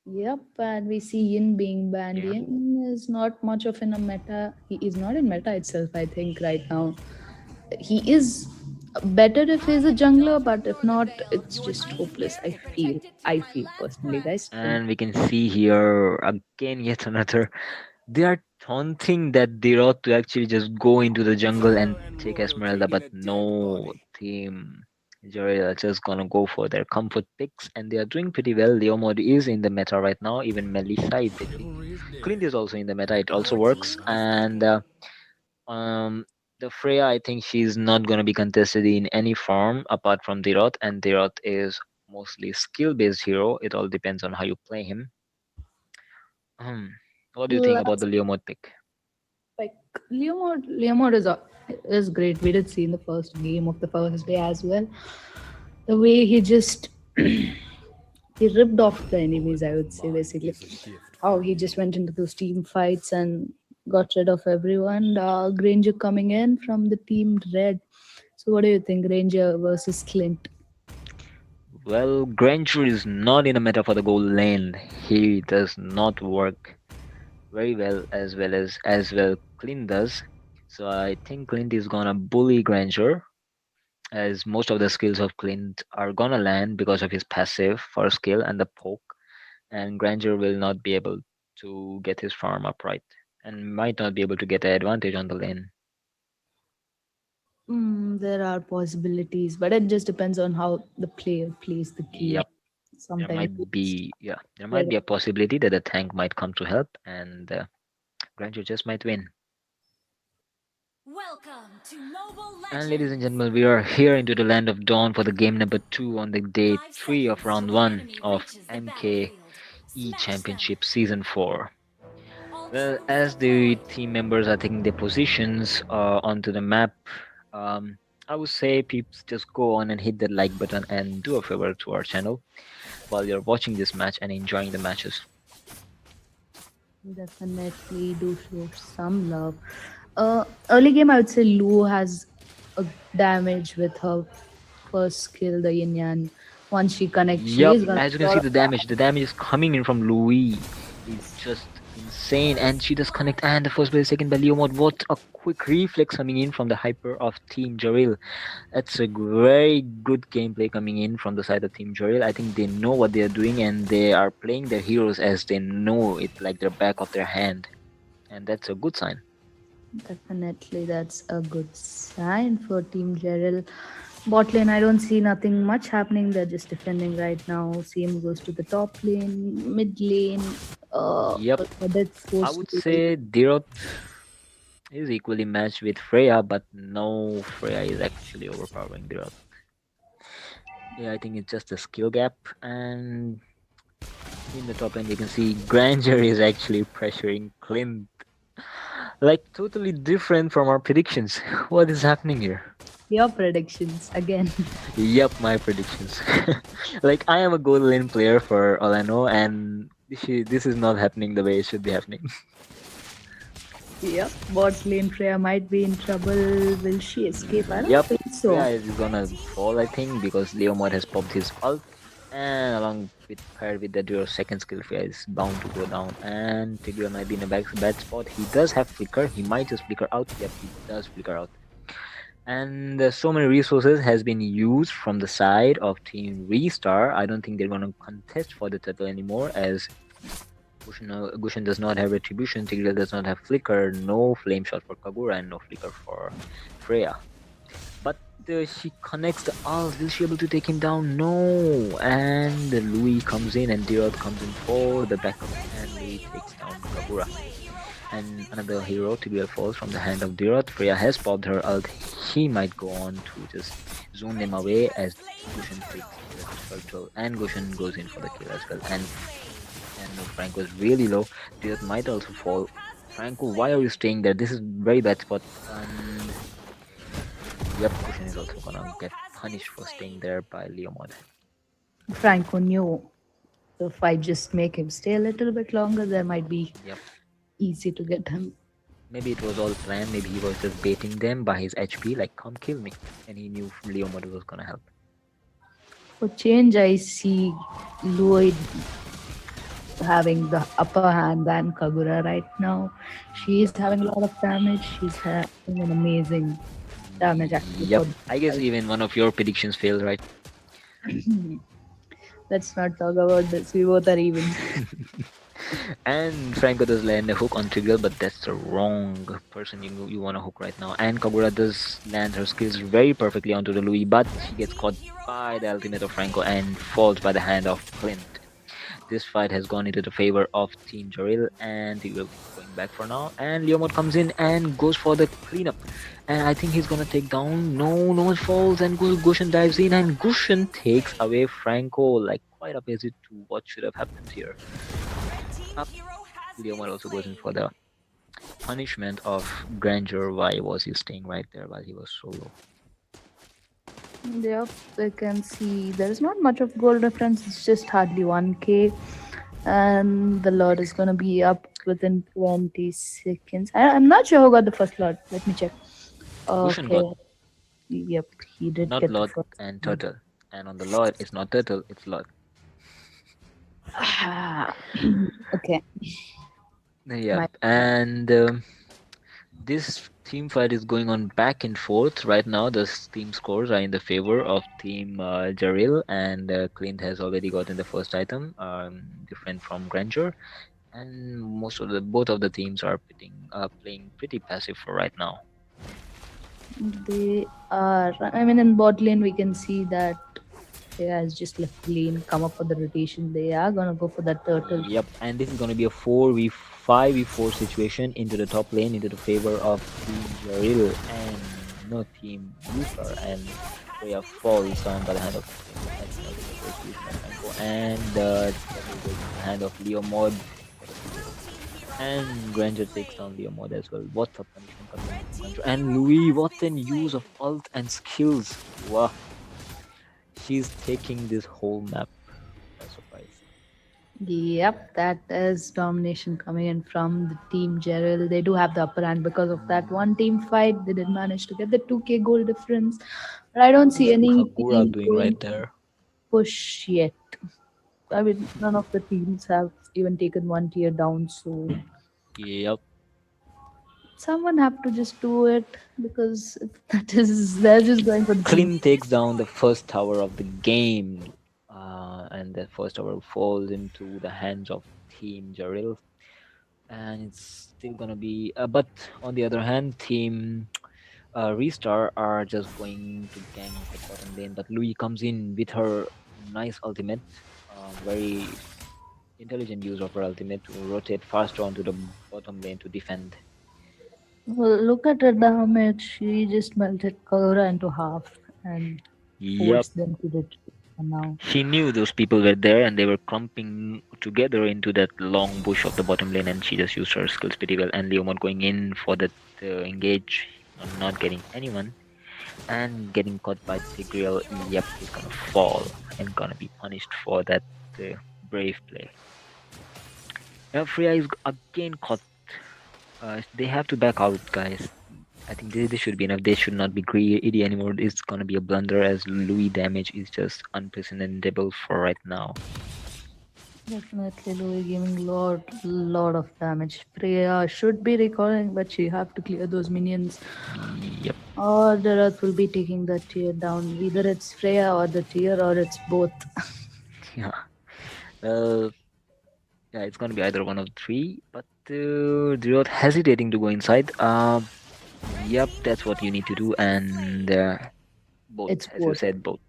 Yep, and we see Yin being banned. Yeah. Yin is not much of in a meta. He is not in meta itself, I think, right now. He is better if he's a jungler, but if not, it's Your just team hopeless. is I picking. feel. Protected to I my feel last personally, breath. guys. Tell me. And we can see here again yet another. They are taunting that they ought to actually just go into the jungle and Honor and take loyalty Esmeralda, in but a dead no, body. team Jerry are just gonna go for their comfort picks, and they are doing pretty well. Leomord is in the meta right now. Even Melissa, if they pick Chivalry is Clint dead. is also in the meta. It also Your works, team is and picking. um. The Freya, I think she's not going to be contested in any form apart from Dirot, and Dirot is mostly skill based hero. It all depends on how you play him. Hmm. What do you think about the Last, Leomod pick? like Leomord is great. We did see in the first game of the first day as well. The way he just he ripped off the enemies, I would say, basically. How he just went into those team fights and got rid of everyone. Granger coming in from the team red. So what do you think, Granger versus Clint? Well, Granger is not in a meta for the gold lane. He does not work very well as Clint does. So I think Clint is gonna bully Granger, as most of the skills of Clint are gonna land because of his passive first skill and the poke, and Granger will not be able to get his farm upright and might not be able to get an advantage on the lane. There are possibilities, but it just depends on how the player plays the game. Yep, Sometimes there yeah, might be a possibility that the tank might come to help, and Granger just might win. Welcome to Mobile And ladies and Legends! gentlemen, we are here into the land of dawn for the game number 2 on the day 5 3 of seconds till round the 1 enemy of reaches the battlefield. MKE Smash them! Championship Season 4. All Well, troops as the deployed! team members are taking their positions onto the map, um, I would say peeps just go on and hit that like button and do a favor to our channel while you're watching this match and enjoying the matches. definitely do show some love. Early game, I would say Lu has a damage with her first skill, the Yin Yang. Once she connects, she Yup, is gonna as you do a can lot see, of the damage is coming in from Louis. It's just insane, and she does connect. And the first by the second by Leomod. What a quick reflex coming in from the hyper of Team Jaril. That's a very good gameplay coming in from the side of Team Jaril. I think they know what they are doing, and they are playing their heroes as they know it, like the back of their hand, and that's a good sign. Definitely, that's a good sign for Team Gerald. Bot lane, I don't see nothing much happening. They're just defending right now. Same goes to the top lane, mid lane. Yep, That's I forced would to say Dirot is equally matched with Freya, but no, Freya is actually overpowering Dirot. Yeah, I think it's just a skill gap, and in the top end you can see Granger is actually pressuring Clint. Like totally different from our predictions. What is happening here? your predictions again. Yep, my predictions. Like I am a gold lane player for all I know, and this is not happening the way it should be happening. Yep, bot lane Freya might be in trouble. Will she escape? I don't Yep, think Freya so. is gonna fall, I think, because Leomod has popped his ult, and along with paired with the duo second skill, Freya is bound to go down, and Tigreal might be in a bad spot. He does have flicker. He might just flicker out. Yep, he does flicker out. And so many resources has been used from the side of Team Restar. I don't think they're gonna contest for the title anymore, as Gushin does not have retribution, Tigreal does not have flicker, no flame shot for Kagura, and no flicker for Freya. But she connects the ult. Will she able to take him down? No. And Louis comes in, and Dirot comes in for the backup, and Louis takes down Kagura. And another hero, Tigreal, falls from the hand of Dirot. Freya has popped her ult. He might go on to just zone them away as Gushin takes the turtle, and Gushin goes in for the kill as well. And no, Franco is really low. Dirot might also fall. Franco, why are you staying there? This is very bad spot. And yep, Gushin is also gonna get punished for staying there by Leomod. Franco knew if I just make him stay a little bit longer, there might be Yep. easy to get him. Maybe it was all planned. Maybe he was just baiting them by his HP, like, come kill me. And he knew Leomod was gonna help. For change, I see Lloyd having the upper hand than Kagura right now. She is having a lot of damage. She's having an amazing damage actually Yep. for I guess even one of your predictions failed, right? let's not talk about this. We both are even. And Franco does land a hook on Tigreal, but that's the wrong person you want to hook right now. And Kagura does land her skills very perfectly onto the Louis, but she gets caught by the ultimate of Franco and falls by the hand of Clint. This fight has gone into the favor of Team Jaril, and he will going back for now. And Leomod comes in and goes for the cleanup. And I think he's gonna take down. No, it falls, and Gushin dives in, and Gushin takes away Franco, like quite opposite to what should have happened here. Red team Up. hero has Leomar also goes in for the punishment of Granger. Why was he staying right there while he was solo? Yep, I can see there's not much of goal difference. It's just hardly 1k, and the lot is gonna be up within 20 seconds. I'm not sure who got the first lot. Let me check. Bushan got Okay, yep, he did not get the Lot first and lot. Turtle. And on the Lot, it's not Turtle, it's Lot. Okay, Yep. my And this team fight is going on back and forth right now. The team scores are in the favor of team Jaril, and Clint has already gotten the first item, different from Granger. And most of the both of the teams are playing pretty passive for right now. they are. I mean, in bot lane we can see that he has just left the lane, come up for the rotation. They are gonna go for that turtle. Yep, and this is going to be a 4v5v4 situation into the top lane, into the favor of Team Jaril and no Team User, and Freya falls down by the hand of and the hand of Leo Mod, and Granger takes down Leo Mod as well. What a punishment coming from Granger. And Louis, what an use of ult and skills. Wow, she's taking this whole map by surprise. Yep, that is domination coming in from the team JARIL. They do have the upper hand because of that one team fight. They did manage to get the 2k goal difference. But I don't see What's any Hikaru team doing going right there? push yet. I mean, none of the teams have even taken one tier down, so Yep. someone have to just do it because if that is they're just going for the team. Clint takes down the first tower of the game, and the first tower falls into the hands of Team Jaril, and it's still gonna be. But on the other hand, Team Restar are just going to gank the bottom lane, but Louis comes in with her nice ultimate, very intelligent use of her ultimate to rotate faster onto the bottom lane to defend. Well, look at the damage. She just melted Kagura into half and Yep. forced them to retreat for now. She knew those people were there and they were clumping together into that long bush of the bottom lane, and she just used her skills pretty well. And Leomon going in for that engage, not getting anyone, and getting caught by Tigreal. Yep, he's gonna fall and gonna be punished for that brave play. Freya is again caught. They have to back out, guys. I think this should be enough. They should not be greedy anymore. It's gonna be a blunder as Louis damage is just unprecedentable for right now. Definitely Louis giving lot of damage. Freya should be recalling, but she have to clear those minions. Yep. Or the Earth will be taking the tier down. Either it's Freya or the tier or it's both. Yeah. Well, yeah, it's gonna be either one of the three, but they're not hesitating to go inside. Yep, that's what you need to do, and both, It's as you both. said, both.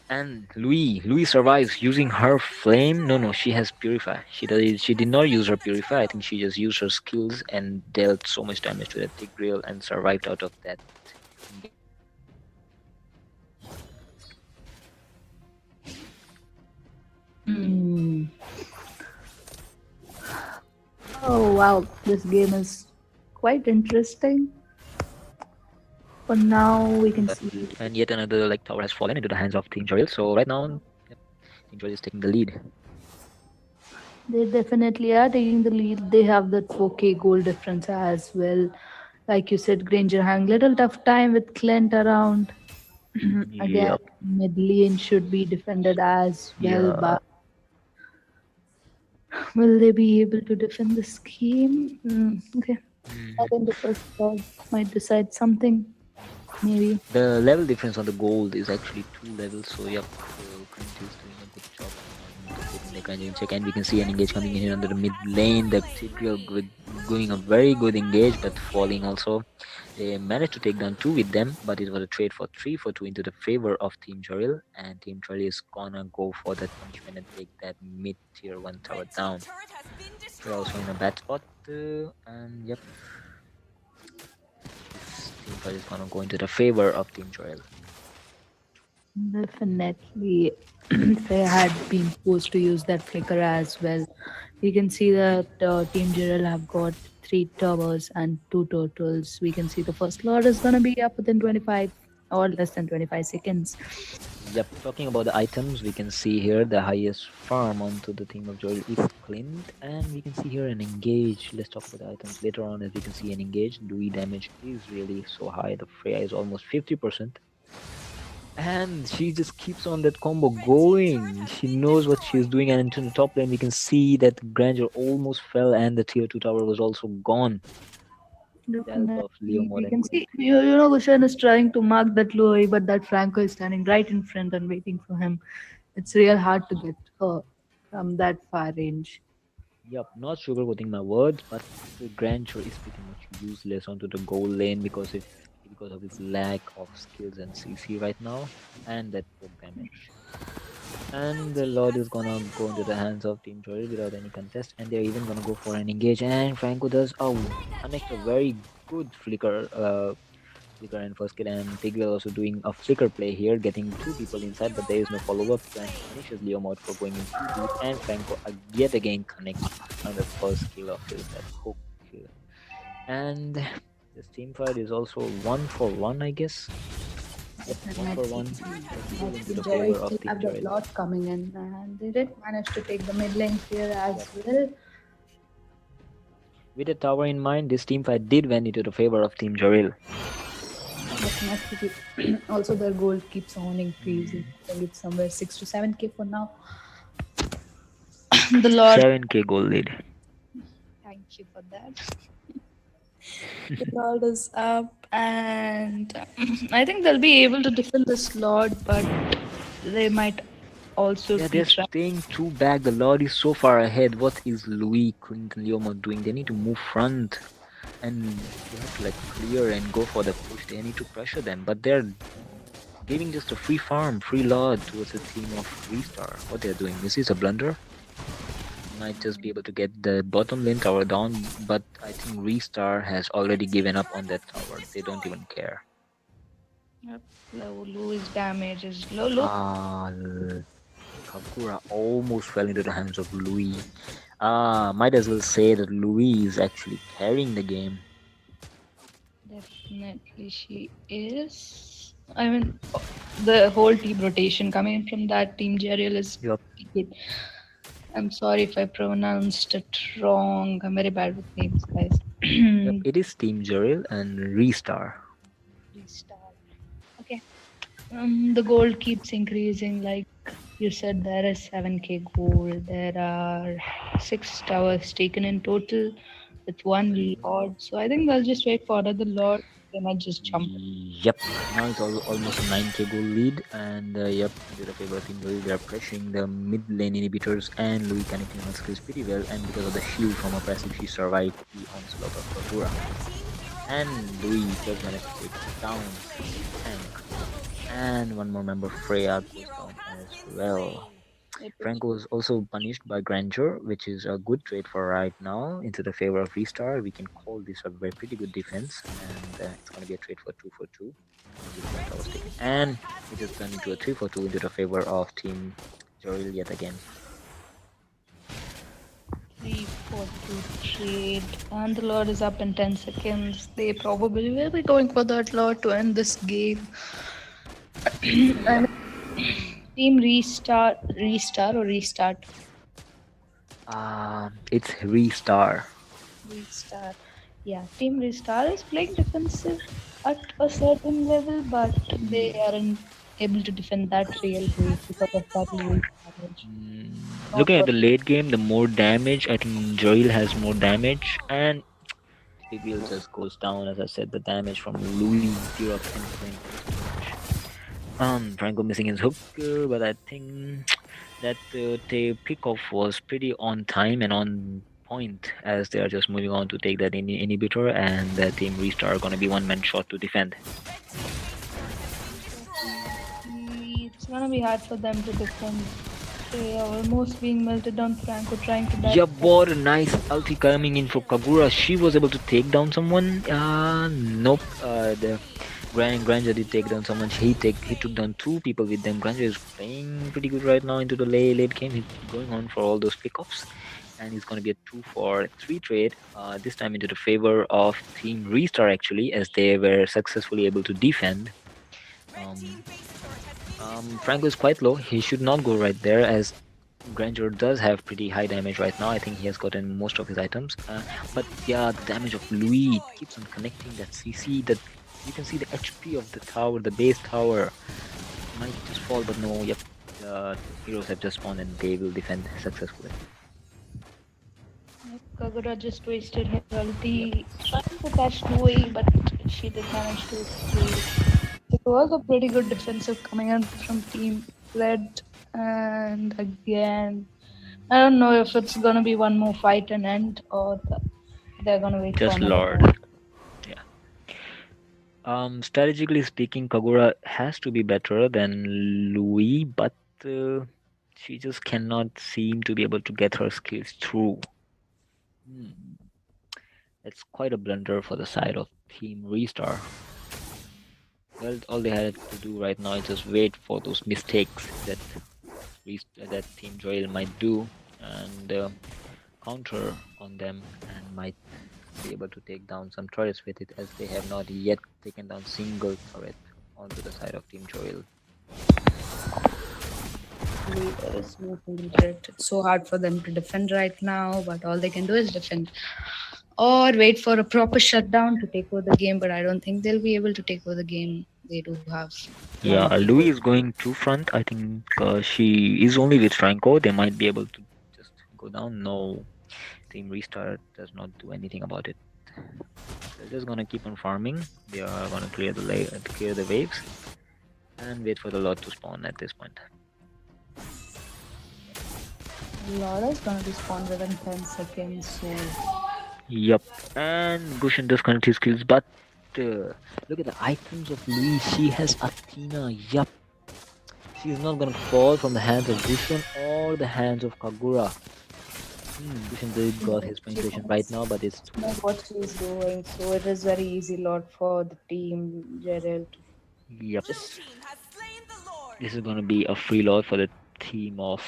And Louis survives using her flame. No, she has purify. She did not use her purify. I think she just used her skills and dealt so much damage to that Tigreal and survived out of that. Hmm. Oh wow, this game is quite interesting. For now, we can see And yet another like tower has fallen into the hands of Team Joril. So right now, yep, Team Joril is taking the lead. they definitely are taking the lead. They have that 4k goal difference as well. Like you said, Granger having little tough time with Clint around. Again, Yep. mid lane should be defended as well, Yeah. but will they be able to defend this game? Okay, I think the first call might decide something. Maybe. The level difference on the gold is actually 2 levels, so yep, Clint is doing a good job on taking the kind in check, and we can see an engage coming in under the mid lane. The Tigreal going a very good engage, but falling also. They managed to take down 2 with them, but it was a trade for 3 for 2 into the favor of Team Jaril, and Team Jaril is gonna go for that punishment and take that mid tier 1 tower down. They're also in a bad spot, and yep, Team Jaril is gonna go into the favor of Team Jaril. Definitely. Faye had been forced to use that flicker as well. We can see that Team JARIL have got 3 towers and 2 turtles. We can see the first lot is gonna be up within 25 or less than 25 seconds. Yep, talking about the items, we can see here the highest farm onto the team of Joel is Clint, and we can see here an engage. Let's talk about the items later on. As we can see, an engage Louis damage is really so high. The Freya is almost 50%, and she just keeps on that combo going. She knows what she's doing, and into the top lane, we can see that Granger almost fell, and the tier 2 tower was also gone with the help of Leo Definitely. Mod We and can Queen. see, Gushan is trying to mark that Louis, but that Franco is standing right in front and waiting for him. It's real hard to get her from that far range. Yup, not sugarcoating my words, but the Grandeur is pretty much useless onto the goal lane because of his lack of skills and CC right now, and that poke damage. And the Lord is gonna go into the hands of Team Jory without any contest, and they're even gonna go for an engage. And Franco does connect a very good flicker and first kill, and Pigwell also doing a flicker play here, getting 2 people inside, but there is no follow-up. Franco punishes Leo Mod for going in too deep, and Franco yet again connects on the first kill of his that hook kill. And this team fight is also 1-for-1, I guess. Yep, 1-for-1. Let's go into the Joy favor of still Team have the Joel. lot coming in, and they did manage to take the mid lane here as well. With a tower in mind, this team fight did went into the favor of Team Jaril. Definitely. Also, their gold keeps on increasing. I think it's somewhere 6 to 7k for now. The Lord, 7k gold lead. thank you for that. The Lord is up, and I think they'll be able to defend this Lord, but they might also Yeah, be they're trapped. staying too back. The Lord is so far ahead. What is Louis, Clinton, Leomo doing? They need to move front, and they have to like clear and go for the push. They need to pressure them, but they're giving just a free farm, free Lord towards the team of Restar. What they're doing? This is a blunder. Might just be able to get the bottom lane tower down, but I think Restar has already given up on that tower. They don't even care. Yep, Louis damage is low. Kakura almost fell into the hands of Louis. Might as well say that Louis is actually carrying the game. Definitely, she is. I mean, the whole team rotation coming from that team, JARIL is Yup. good. I'm sorry if I pronounced it wrong. I'm very bad with names, guys. Yep, it is Team Jaril and Restar. Restart. Okay. The gold keeps increasing. Like you said, there is 7k gold. There are 6 towers taken in total with one lord. So I think I'll just wait for another lord. They might just jump. Yep, now it's almost a 9k goal lead, and yep, into the favor of Team Louis, they are pressuring the mid lane inhibitors, and Louis connecting on skills pretty well, and because of the shield from her passive, she survived the onslaught of Tortura. And Louis does manage to take down Tank. And one more member, Freya, goes down as well. Franco was also punished by Grandeur, which is a good trade for right now into the favor of Restar. We can call this a very pretty good defense, and it's going to be a trade for 2 for 2. And it has turned into a 3 for 2 into the favor of Team Joril yet again. 3-4-2 trade, and the Lord is up in 10 seconds. They probably will be going for that Lord to end this game. And team restart. It's Restar. Restart. Yeah, team restart is playing defensive at a certain level, but they aren't able to defend that real way because of that low damage. Looking at the late game, the more damage, I think Joril has more damage, and Big Wheel just goes down. As I said, the damage from Louis tier up and Franco missing his hook, but I think that the pickoff was pretty on time and on point, as they are just moving on to take that inhibitor, and the team Restar are gonna be one-man shot to defend. It's gonna be hard for them to defend. They are almost being melted down. Franco trying to back. Yeah, what a nice ulti coming in for Kagura. She was able to take down someone. Nope. The Granger did take down someone. He took down two people with them. Granger is playing pretty good right now into the late game. He's going on for all those pickoffs, and he's going to be a 2 for 3 trade. This time into the favor of Team Restar actually, as they were successfully able to defend. Um, Franco is quite low. He should not go right there, as Granger does have pretty high damage right now. I think he has gotten most of his items. But yeah, the damage of Louis keeps on connecting that CC. That you can see the HP of the tower, the base tower might just fall, but no. Yep, the heroes have just spawned and they will defend successfully. Kagura just wasted her Yep. ulti trying to catch Louis, but she did manage to escape. It was a pretty good defensive coming in from Team Red, and again, I don't know if it's gonna be one more fight and end, or they're gonna wait for Just another Lord. round. Yeah. Strategically speaking, Kagura has to be better than Louis, but she just cannot seem to be able to get her skills through. Hmm. It's quite a blunder for the side of Team Restar. Well, all they had to do right now is just wait for those mistakes that that Team JARIL might do, and counter on them, and might be able to take down some turrets with it, as they have not yet taken down single turret onto the side of Team JARIL. There is no single threat. It's so hard for them to defend right now, but all they can do is defend or wait for a proper shutdown to take over the game. But I don't think they'll be able to take over the game. They do have one Yeah, of the Louis good. is going to front. I think she is only with Franco. They might be able to just go down. No, Team Restart does not do anything about it. They're just gonna keep on farming. They are gonna clear the waves and wait for the lot to spawn at this point. Laura is gonna be spawned within 10 seconds, so Yup, and Gushin does connect his skills, but look at the items of Louis. She has Athena. Yup, she's not gonna fall from the hands of Gushin or the hands of Kagura. Gushin did got his she penetration right knows, now, but it's too knows late. what she's doing. So it is very easy lot for the team JARIL to Yep, just this is gonna be a free lot for the team of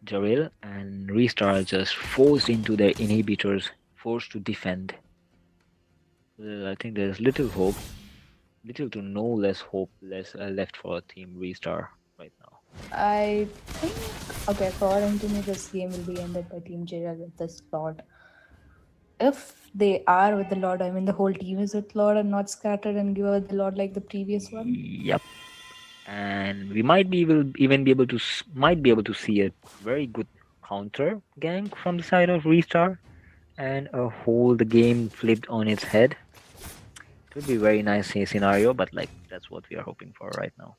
JARIL, and Restar just forced into their inhibitors, forced to defend. I think there's little hope, little to no less hope left for Team Restar right now. I think, okay, according to me, this game will be ended by Team JARIL with this Lord. If they are with the Lord, I mean, the whole team is with Lord and not scattered and give out the Lord like the previous one. Yep, and we might be able even be able to might be able to see a very good counter gank from the side of Restar, and a whole the game flipped on its head. It would be a very nice scenario, but like that's what we are hoping for right now.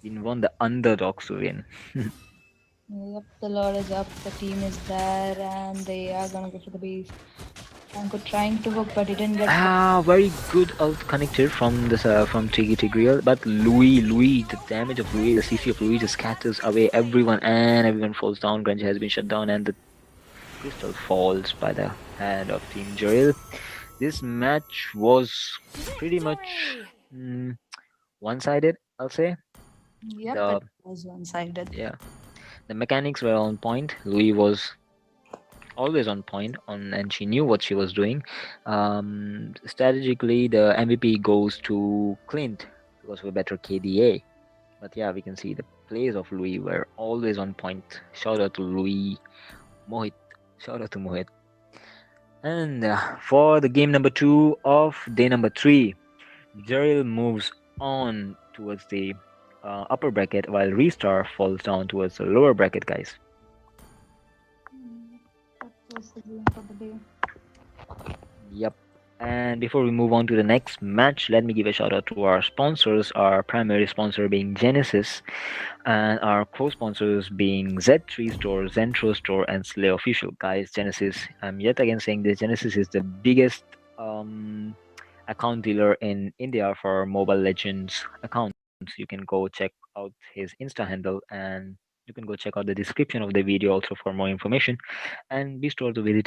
We want the underdogs to win. Yep, the Lord is up, the team is there, and they are gonna go for the base. Franco trying to hook, but he didn't get. Very good ult connected from this from Tigreal, but Louis, the damage of Louis, the CC of Louis just scatters away everyone, and everyone falls down. Granger has been shut down, and the crystal falls by the hand of Team JARIL. This match was pretty much one-sided, I'll say. Yep, The it was one-sided. Yeah, the mechanics were on point. Louis was always on point and she knew what she was doing. Strategically, the MVP goes to Clint because of a better KDA. But yeah, we can see the plays of Louis were always on point. Shout out to Louis, Mohit. Shout out to Mohit. And for the game number 2 of day number 3, JARIL moves on towards the upper bracket, while Restar falls down towards the lower bracket, guys. That was the game for the day. Yep. And before we move on to the next match, let me give a shout out to our sponsors. Our primary sponsor being Genesis, and our co-sponsors being Z3 Store, Zentro Store, and Slay Official. Guys, Genesis, I'm yet again saying this. Genesis is the biggest account dealer in India for Mobile Legends accounts. You can go check out his Insta handle, and you can go check out the description of the video also for more information. And be sure to visit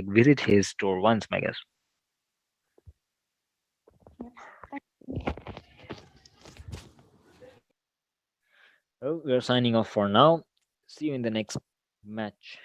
visit his store once, Megas. Well, we're signing off for now. See you in the next match.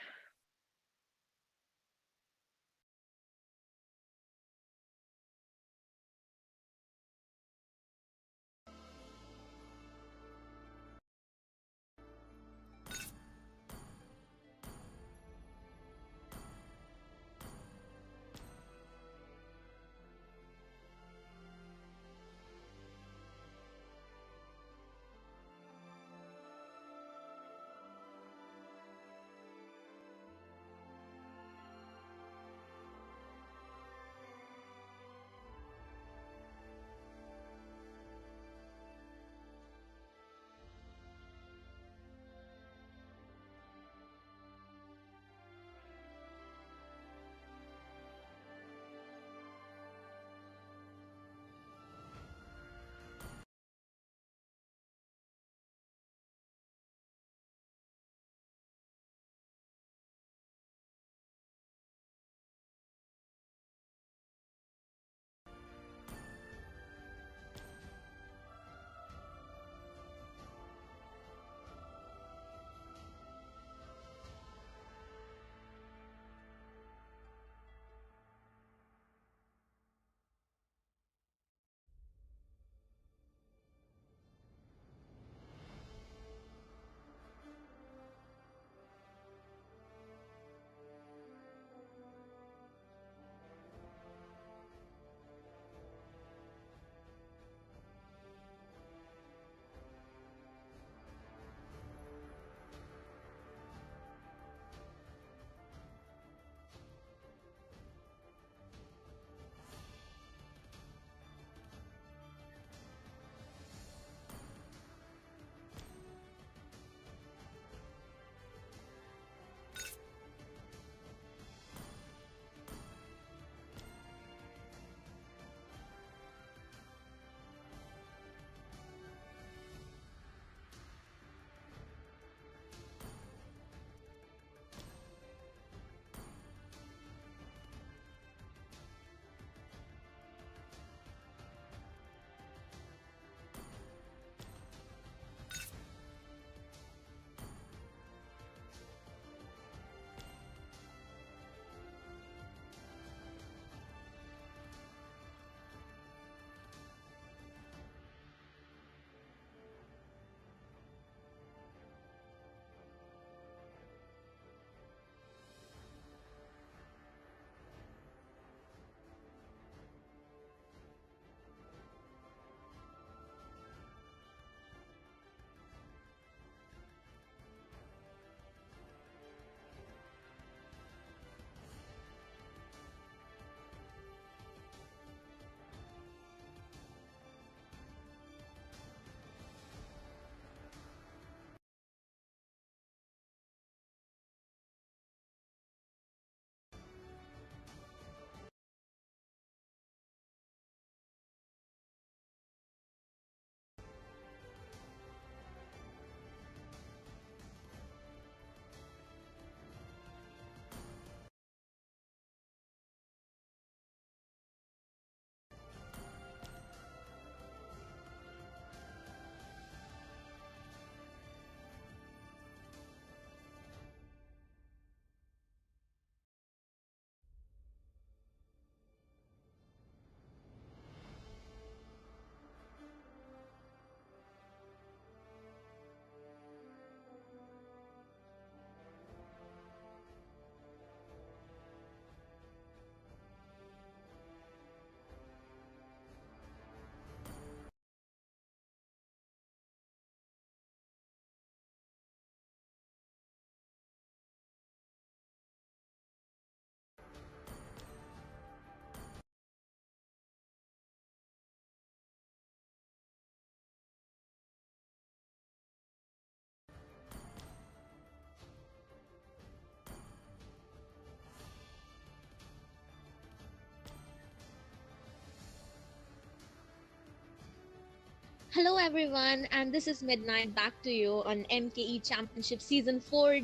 Hello, everyone, and this is Midnight back to you on MKE Championship Season 4,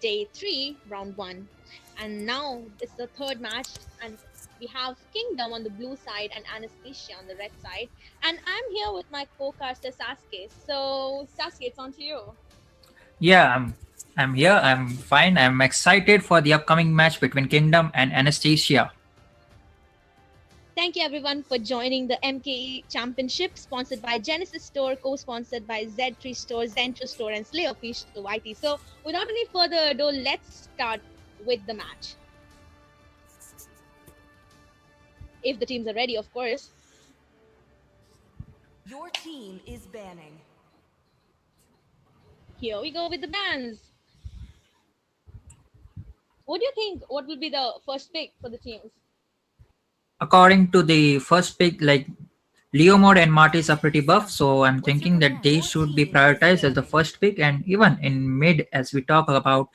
Day 3, Round 1. And now it's the third match, and We have Kingdom on the blue side and Anesthesia on the red side. And I'm here with my co-caster Sasuke. So Sasuke, it's on to you. Yeah, I'm here. I'm fine. I'm excited for the upcoming match between Kingdom and Anesthesia. Thank you everyone for joining the MKE Championship, sponsored by Genesis Store, co-sponsored by Z3 Store, Zentro Store, and Slay Official YT. So without any further ado, let's start with the match. If the teams are ready, of course. Your team is banning. Here we go with the bans. What do you think? What will be the first pick for the teams? According to the first pick, like Leo Mode and Martis are pretty buff, so I'm thinking that they should be prioritized as the first pick, and even in mid, as we talk about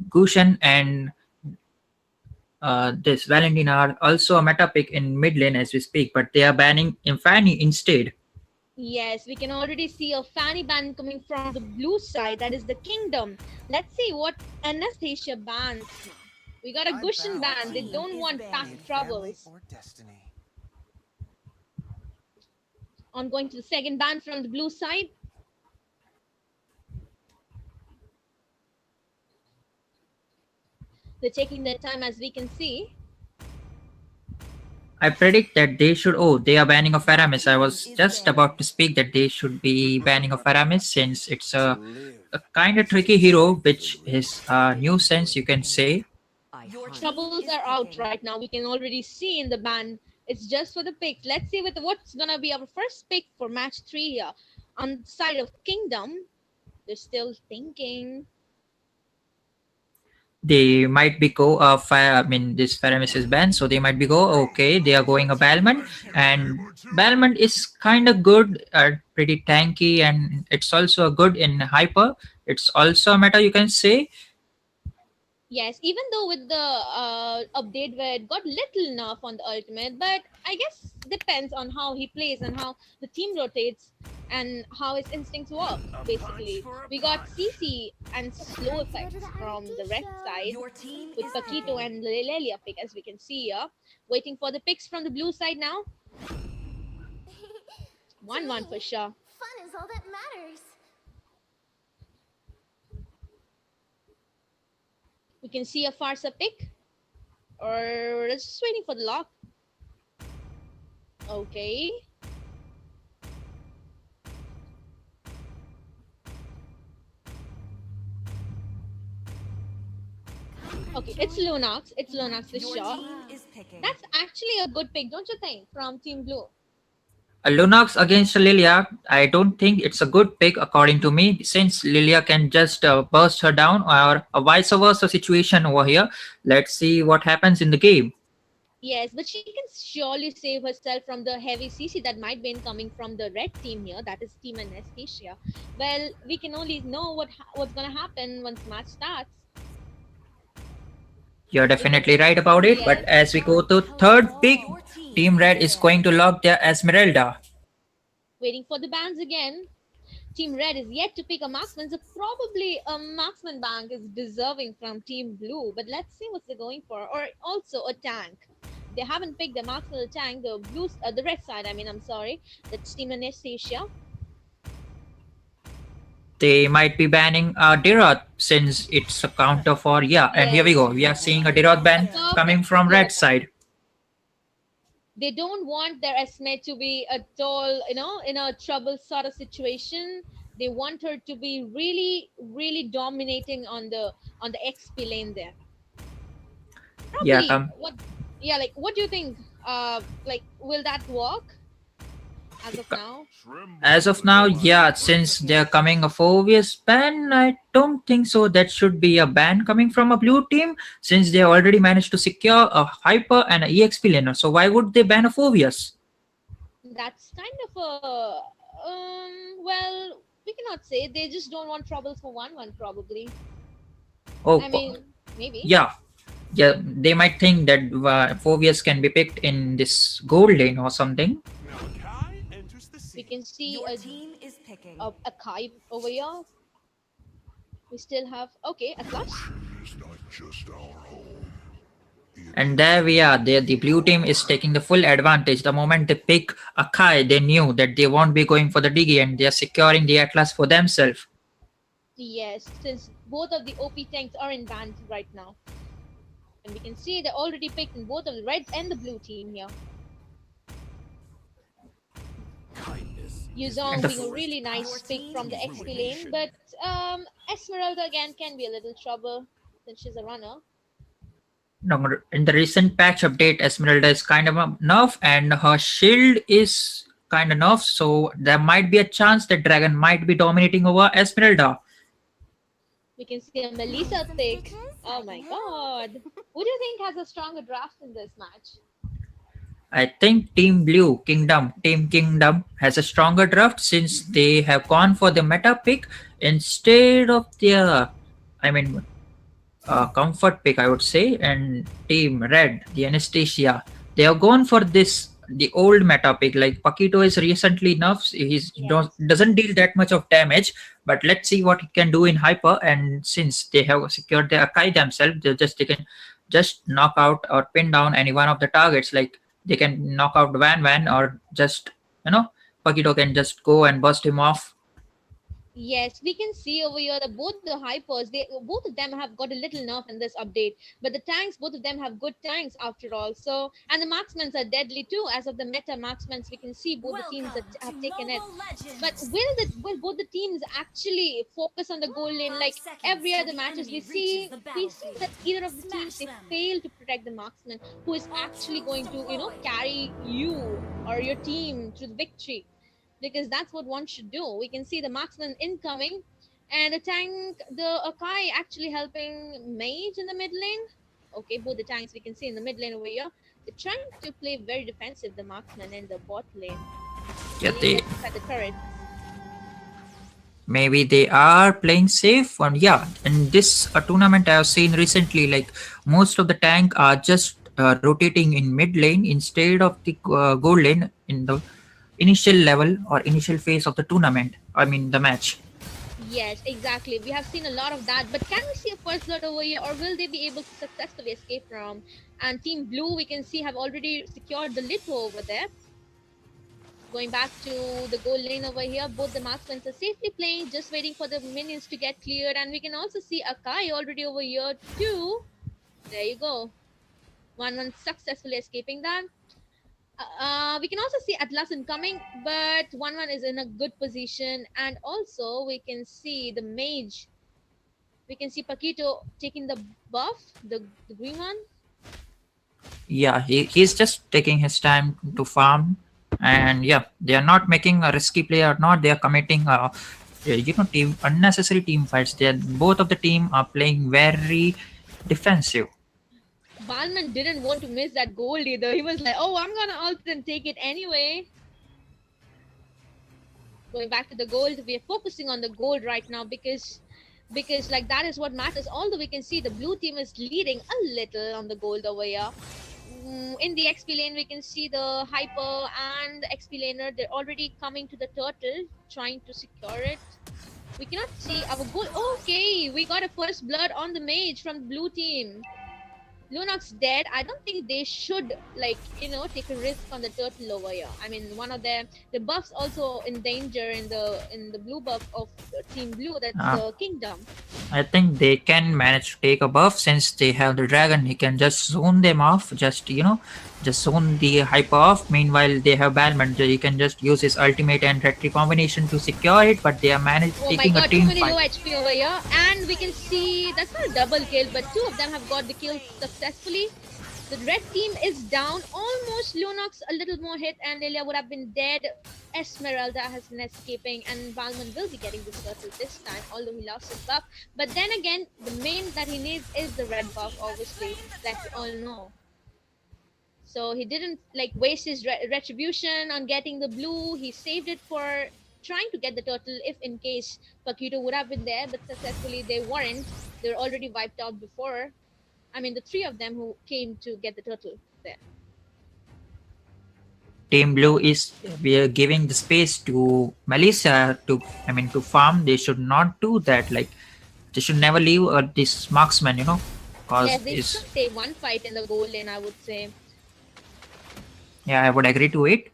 Gushen and this Valentina are also a meta pick in mid lane as we speak, but they are banning Infani instead. Yes, we can already see a Fanny ban coming from the blue side. That is the Kingdom. Let's see what Anastasia bans now. We got a Gushen ban. They don't want past troubles. On going to the second ban from the blue side. They're taking their time, as we can see. I predict that they should. Oh, they are banning of Aramis. I was just about to speak that they should be banning of Aramis since it's a kind of tricky hero, which is a nuisance, you can say. Your Troubles are out right now. We can already see in the ban. It's just for the picks. Let's see what's gonna be our first pick for match 3 here. On the side of Kingdom, they're still thinking. They might be go fire. I mean, this Faramis is banned, so they might be go. Okay, they are going a Balmond, and Balmond is kind of good, pretty tanky, and it's also a good in hyper. It's also a meta, you can say. Yes, even though with the update where it got little nerf on the ultimate, but I guess depends on how he plays and how the team rotates and how his instincts work. Basically, we got CC and slow effects from the red side Your team with is Paquito and Lilelia pick, as we can see here. Waiting for the picks from the blue side now. 1-1 for sure. Fun is all that matters. We can see a Farsa pick. Or just waiting for the lock. Okay. Okay, it's Lunox. It's Lunox for Your sure. team is picking. That's actually a good pick, don't you think, from Team Blue? A Lunox against Lilia, I don't think it's a good pick according to me, since Lilia can just burst her down, or a vice versa situation over here. Let's see what happens in the game. Yes, but she can surely save herself from the heavy CC that might be incoming from the red team here. That is Team Anastasia. Well, we can only know what's gonna happen once match starts. You're definitely right about it, but as we go to third pick, Team Red is going to lock their Esmeralda. Waiting for the bans again. Team Red is yet to pick a marksman, so probably a marksman bank is deserving from Team Blue. But let's see what they're going for. Or also a tank. They haven't picked the marksman or tank. The blue, the red side. I mean, I'm sorry. That's Team Anastasia. They might be banning Diroth since it's a counter for and here we go. We are seeing a Diroth ban coming from red side. They don't want their Esme to be at all, in a trouble sort of situation. They want her to be really, really dominating on the XP lane there. Probably, what do you think? Will that work as of now? As of now, since they're coming a 4-year ban, I don't think so. That should be a ban coming from a blue team, since they already managed to secure a hyper and an EXP laner. So why would they ban a 4 years? That's kind of a well, we cannot say. They just don't want troubles for 1-1 probably. Oh, I mean, maybe. Yeah, they might think that 4 years can be picked in this gold lane or something. We can see Your team is picking. a Kai over here. We still have a clutch. And there we are. There, the blue team is taking the full advantage. The moment they pick Akai, they knew that they won't be going for the Digi and they are securing the Atlas for themselves. Yes, since both of the OP tanks are in bans right now. And we can see they're already picked in both of the red and the blue team here. Yuzong being a really nice pick from the XP lane, but Esmeralda again can be a little trouble since she's a runner. No, in the recent patch update, Esmeralda is kind of a nerf and her shield is kind of nerf, so there might be a chance that Dragon might be dominating over Esmeralda. We can see a Melissa pick. Oh my god. Who do you think has a stronger draft in this match? I think Team Kingdom has a stronger draft since they have gone for the meta pick instead of their, comfort pick, I would say. And Team Red, the Anesthesia, they have gone for the old meta pick. Like Paquito is recently nerfed. Doesn't deal that much of damage, but let's see what he can do in Hyper. And since they have secured the Akai themselves, they can just knock out or pin down any one of the targets. Like they can knock out Van or just Paquito can just go and bust him off. Yes, we can see over here that both the hypers, both of them have got a little nerf in this update. But the tanks, both of them have good tanks after all. So, and the marksmen are deadly too. As of the meta marksmen, we can see both the teams that have taken it. But will both the teams actually focus on the goal lane like every other matches we see that either of the teams they fail to protect the marksman who is actually going to carry you or your team to the victory. Because that's what one should do. We can see the marksman incoming and the tank, the Akai actually helping Mage in the mid lane. Okay, both the tanks we can see in the mid lane over here. They're trying to play very defensive, the marksman in the bot lane. Yeah, at the turret. Maybe they are playing safe. And yeah, in this tournament I have seen recently, like most of the tank are just rotating in mid lane instead of the gold lane in the initial level or initial phase of the tournament, the match. Yes, exactly. We have seen a lot of that, but can we see a first blood over here or will they be able to successfully escape from? And Team Blue we can see have already secured the Litho over there. Going back to the goal lane over here, both the marksmen are safely playing, just waiting for the minions to get cleared. And we can also see Akai already over here too. There you go. One successfully escaping that. We can also see Atlas incoming, but 1-1 is in a good position. And also we can see the Mage. We can see Paquito taking the buff, the green one. Yeah, he's just taking his time to farm. And yeah, they are not making a risky play or not. They are committing unnecessary team fights. Both of the team are playing very defensive. Balman didn't want to miss that gold either. He was like, oh, I'm gonna ult and take it anyway. Going back to the gold, we are focusing on the gold right now because like that is what matters. Although we can see the blue team is leading a little on the gold over here. In the XP lane, we can see the Hyper and the XP laner. They're already coming to the turtle, trying to secure it. We cannot see our gold. Okay, we got a first blood on the mage from the blue team. Lunox dead. I don't think they should take a risk on the turtle over here. One of the buffs also in danger in the blue buff of Team Blue. That's the Kingdom. I think they can manage to take a buff since they have the dragon. He can just zone them off. Just zone the hyper off. Meanwhile, they have Balmond. He can just use his ultimate and retry combination to secure it. But they are taking a team too many fight. low HP over here, and we can see that's not a double kill, but two of them have got the kill successfully. The red team is down. Almost Lunox a little more hit, and Lilia would have been dead. Esmeralda has been escaping, and Balmond will be getting this turtle this time, although he lost his buff. But then again, the main that he needs is the red buff, obviously, like we all know. So he didn't waste his retribution on getting the blue. He saved it for trying to get the turtle if in case Paquito would have been there, but successfully they weren't. They were already wiped out before. The three of them who came to get the turtle there. Team Blue is giving the space to Melissa to farm. They should not do that. They should never leave this marksman. cause Yes, they should is take one fight in the goal lane, I would say. yeah, I would agree to it.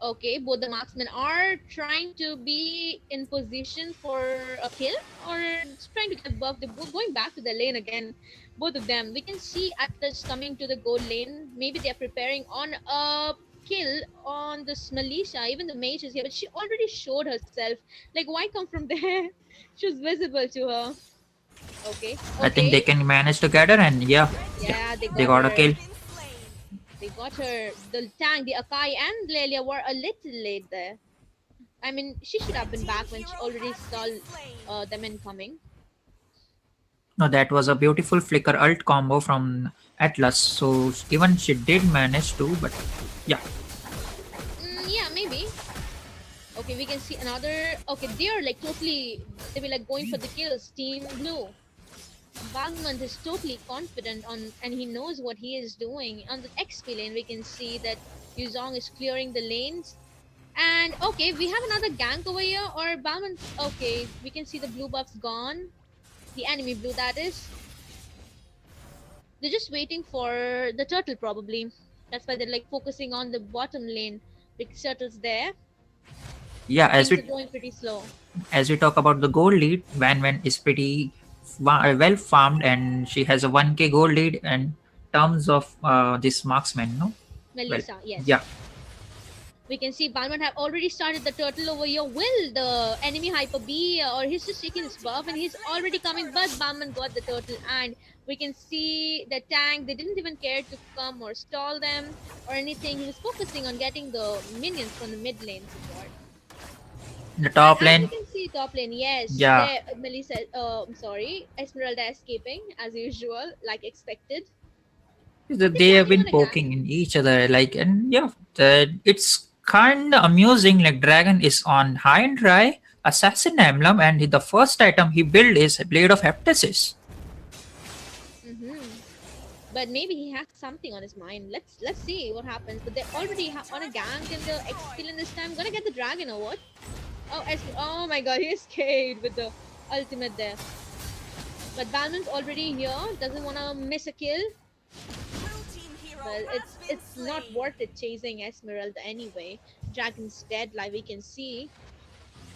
Okay, both the marksmen are trying to be in position for a kill or just trying to get buff. They're both going back to the lane again. Both of them. We can see Atlas coming to the gold lane. Maybe they're preparing on a kill on this Militia. Even the mage is here, but she already showed herself. Like, why come from there? She was visible to her. Okay, I think okay. they can manage together, and yeah, yeah, Yeah, they they got got a her. kill. They got her. The tank, the Akai, and Lelia were a little late there. I mean, she should have been back when she already saw them incoming. No, that was a beautiful flicker ult combo from Atlas. So even she did manage to, but yeah, Yeah, maybe. Okay, we can see another. Okay, they're like totally. They were like going for the kills. Team Blue. Balmond is totally confident on, and he knows what he is doing. On the XP lane, we can see that Yuzong is clearing the lanes. And okay, we have another gank over here. Or Balmond. Okay, we can see the blue buff's gone. The enemy blue, that is. They're just waiting for the turtle, probably. That's why they're like focusing on the bottom lane because turtle's there. yeah. Things are going pretty slow. As we talk about the gold lead, Van Van is pretty well farmed, and she has a 1k gold lead in terms of this marksman. No, well, Melissa, yes. yeah. We can see Balmond have already started the turtle over here. Will the enemy hyper be, or he's just taking his buff and he's already coming, but Balmond got the turtle. And we can see the tank, they didn't even care to come or stall them or anything. He was focusing on getting the minions from the mid lane support. The And top as we lane, can see, top lane, yes, yeah, there, Melissa, I'm sorry, Esmeralda escaping as usual, like expected. They're they have planning been on a gang. poking in each other, like, and yeah, it's kind of amusing. Like, Dragon is on high and dry assassin emblem, and the first item he built is Blade of Heptasis. Mm-hmm. But maybe he has something on his mind. Let's see what happens. But they're already on a gank in the X skill in this time. Gonna get the dragon or what? Oh, oh my god, he escaped with the ultimate there. But Balmond's already here. Doesn't wanna miss a kill. Well, it's not worth it chasing Esmeralda anyway. Dragon's dead, like we can see.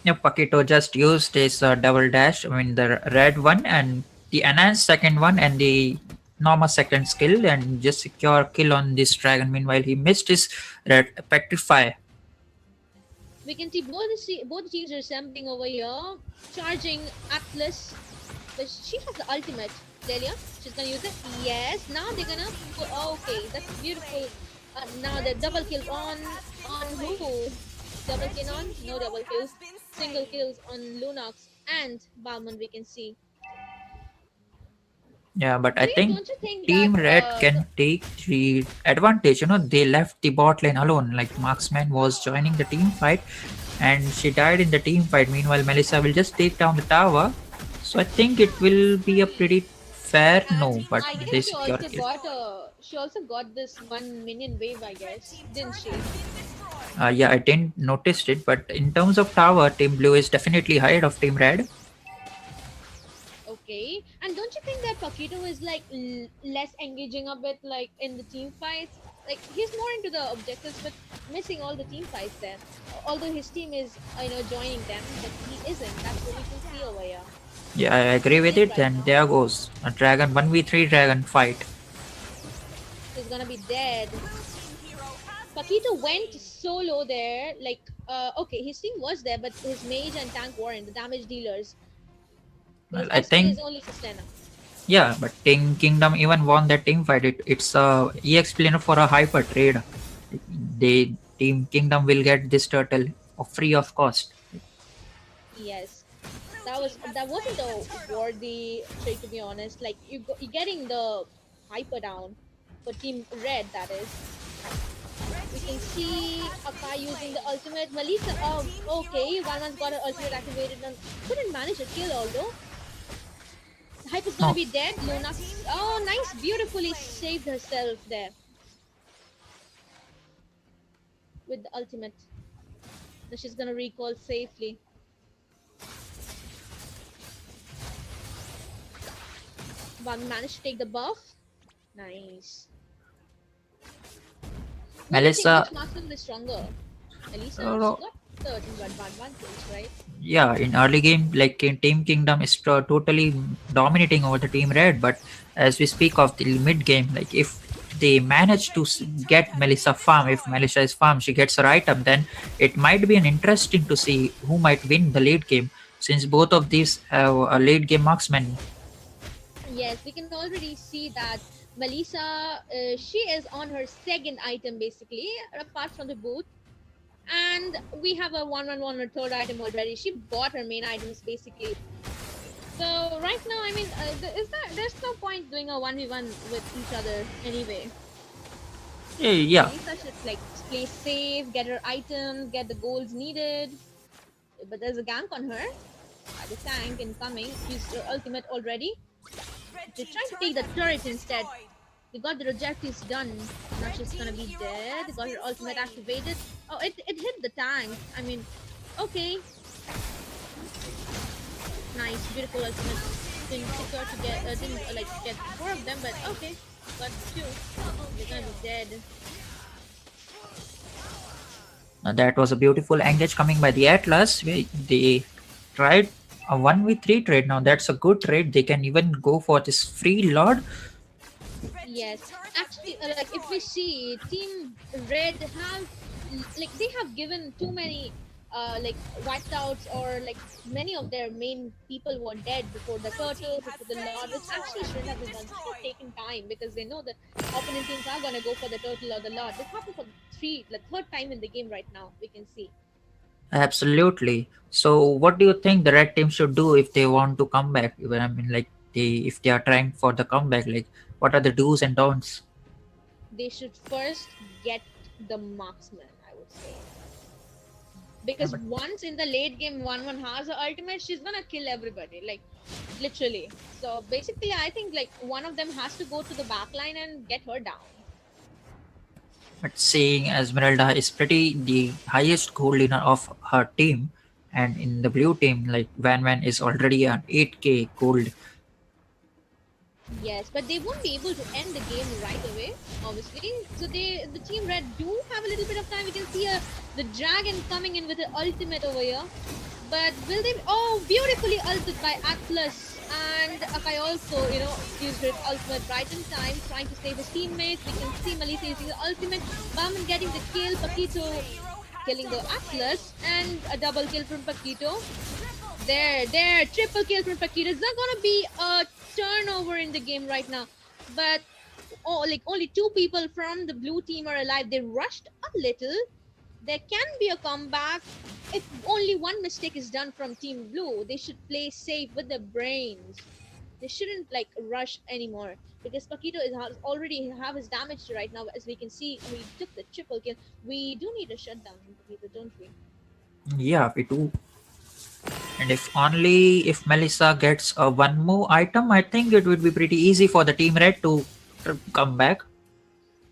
Yeah, Paquito just used his double dash, I mean the red one and the enhanced second one and the normal second skill and just secure kill on this dragon. Meanwhile, he missed his red petrify. We can see both teams are assembling over here, charging Atlas. But she has the ultimate. Delia, she's gonna use it. Yes. Now they're gonna. Okay, that's beautiful. Now the double kill on who? Double kill on? No double kills. Single kills on Lunox and Balmond. We can see. Yeah, but I So yeah, think don't you think that Team Red can take the advantage. You know, they left the bot lane alone. Like, Marksman was joining the team fight and she died in the team fight. Meanwhile, Melissa will just take down the tower. So I think it will be a pretty fair no, but I they guess secure kill. she also got this one minion wave, I guess, didn't she? Yeah, I didn't notice it, but in terms of tower, Team Blue is definitely ahead of Team Red. Okay. And don't you think that Paquito is like less engaging a bit like in the team fights? Like he's more into the objectives but missing all the team fights there. Although his team is joining them, but he isn't. That's what we can see over here. Yeah, I agree with Safe it. right And now. there goes a dragon 1v3 dragon fight. He's gonna be dead. Paquito went solo there. Like okay, his team was there, but his mage and tank weren't the damage dealers. Well, His I SP is think only Sistena. yeah, but Team Kingdom even won that team fight. It's a EX player for a hyper trade. They Team Kingdom will get this turtle free of cost. Yes. That wasn't a worthy trade, to be honest. Like you're getting the hyper down for Team Red, that is. We can see Akai using the ultimate. Melissa, okay, Valman's got her ultimate activated and couldn't manage a kill, although. Hyper's gonna Oh, be dead. Luna, oh, nice, beautifully saved herself there with the ultimate. Now she's gonna recall safely. One managed to take the buff. Nice. What do you think? Melissa, Which marksman is stronger? Elisa? uh, She got 13 advantage, right? yeah, in early game, like in Team Kingdom is totally dominating over the Team Red. But as we speak of the mid game, like if they manage to get Melissa farm, if Melissa is farm, she gets her item, then it might be an interesting to see who might win the late game, since both of these have a late game marksman. Yes, we can already see that Melissa, she is on her second item basically, apart from the boot. And we have a one-on-one or third item already. She bought her main items basically. So right now, I mean, there's no point doing a 1v1 with each other anyway. Yeah, Melissa should like play safe, get her items, get the goals needed. But there's a gank on her. The tank incoming. Used her ultimate already. They're trying to take the turret instead. They got the objectives done. Now she's gonna be dead. They got her ultimate activated. Oh, it hit the tank. I mean, okay. Nice, beautiful ultimate. Didn't secure to get, didn't like get 4 of them, but okay. Got 2. They're gonna be dead. that was a beautiful engage coming by the Atlas. They tried a 1v3 trade. Now that's a good trade. They can even go for this free Lord. Yes, actually, like if we see Team Red have like they have given too many like whiteouts or like many of their main people were dead before the turtle, before the lord, which actually shouldn't have been done. This has taken time because they know that opponent teams are gonna go for the turtle or the lord. This happened for the third time in the game right now. We can see. Absolutely. So, what do you think the red team should do if they want to come back? I mean, like if they are trying for the comeback, like what are the do's and don'ts? They should first get the marksman, I would say. Yeah, Because but once in the late game, one has her ultimate, she's gonna kill everybody, like literally. So basically, I think like one of them has to go to the back line and get her down. seeing Esmeralda is pretty the highest gold winner of her team, and in the blue team, like Van Van is already an 8k gold. Yes, but they won't be able to end the game right away, obviously. So the team red do have a little bit of time. We can see the dragon coming in with an ultimate over here. But will they? Oh, beautifully ulted by Atlas. And Akai also, used his ultimate right in time, trying to save his teammates. We can see Melissa using the ultimate. Barman getting the kill. Paquito killing the Atlas. And a double kill from Paquito. There, triple kill from Paquito. It's not gonna be a turnover in the game right now. But only 2 people from the blue team are alive. They rushed a little. There can be a comeback if only one mistake is done from Team Blue. They should play safe with their brains. They shouldn't like rush anymore because Paquito has already have his damage right now. As we can see, we took the triple kill. We do need a shutdown from Paquito, don't we? Yeah, we do. And if Melissa gets a one more item, I think it would be pretty easy for the team red to come back.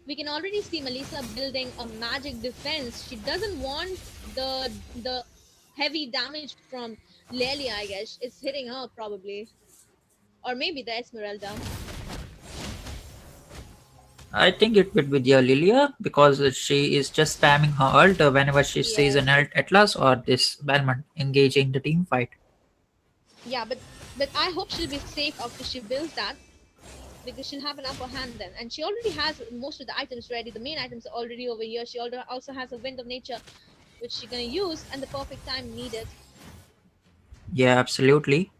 We can already see Melissa building a magic defense. She doesn't want the heavy damage from Lelia, I guess. It's hitting her probably. Or maybe the Esmeralda. I think it would be the Lilia because she is just spamming her ult whenever she sees Yes. an Atlas or this Belmont engaging the team fight. Yeah, but I hope she'll be safe after she builds that because she'll have an upper hand then. And she already has most of the items ready. The main items are already over here. She also has a Wind of Nature, which she's gonna use, and the perfect time needed. Yeah, absolutely.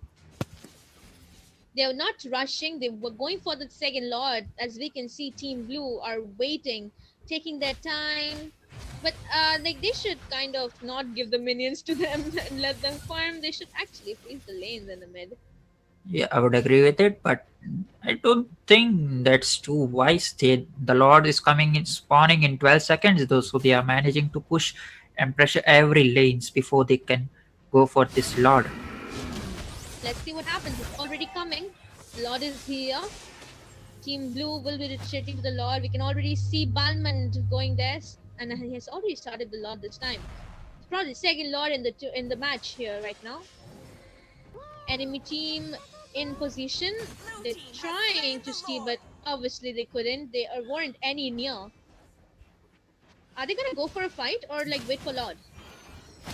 They are not rushing. They were going for the second Lord. As we can see, Team Blue are waiting, taking their time. But like they should kind of not give the minions to them and let them farm. They should actually freeze the lanes in the mid. Yeah, I would agree with it, but I don't think that's too wise. The Lord is coming in, spawning in 12 seconds, though, so they are managing to push and pressure every lanes before they can go for this Lord. Let's see what happens. It's already coming. Lord is here. Team Blue will be retreating to the Lord. We can already see Balmond going there, and he has already started the Lord this time. It's probably the second Lord in the match here right now. Enemy team in position. They're trying to steal, but obviously they couldn't. They weren't any near. Are they gonna go for a fight or like wait for Lord?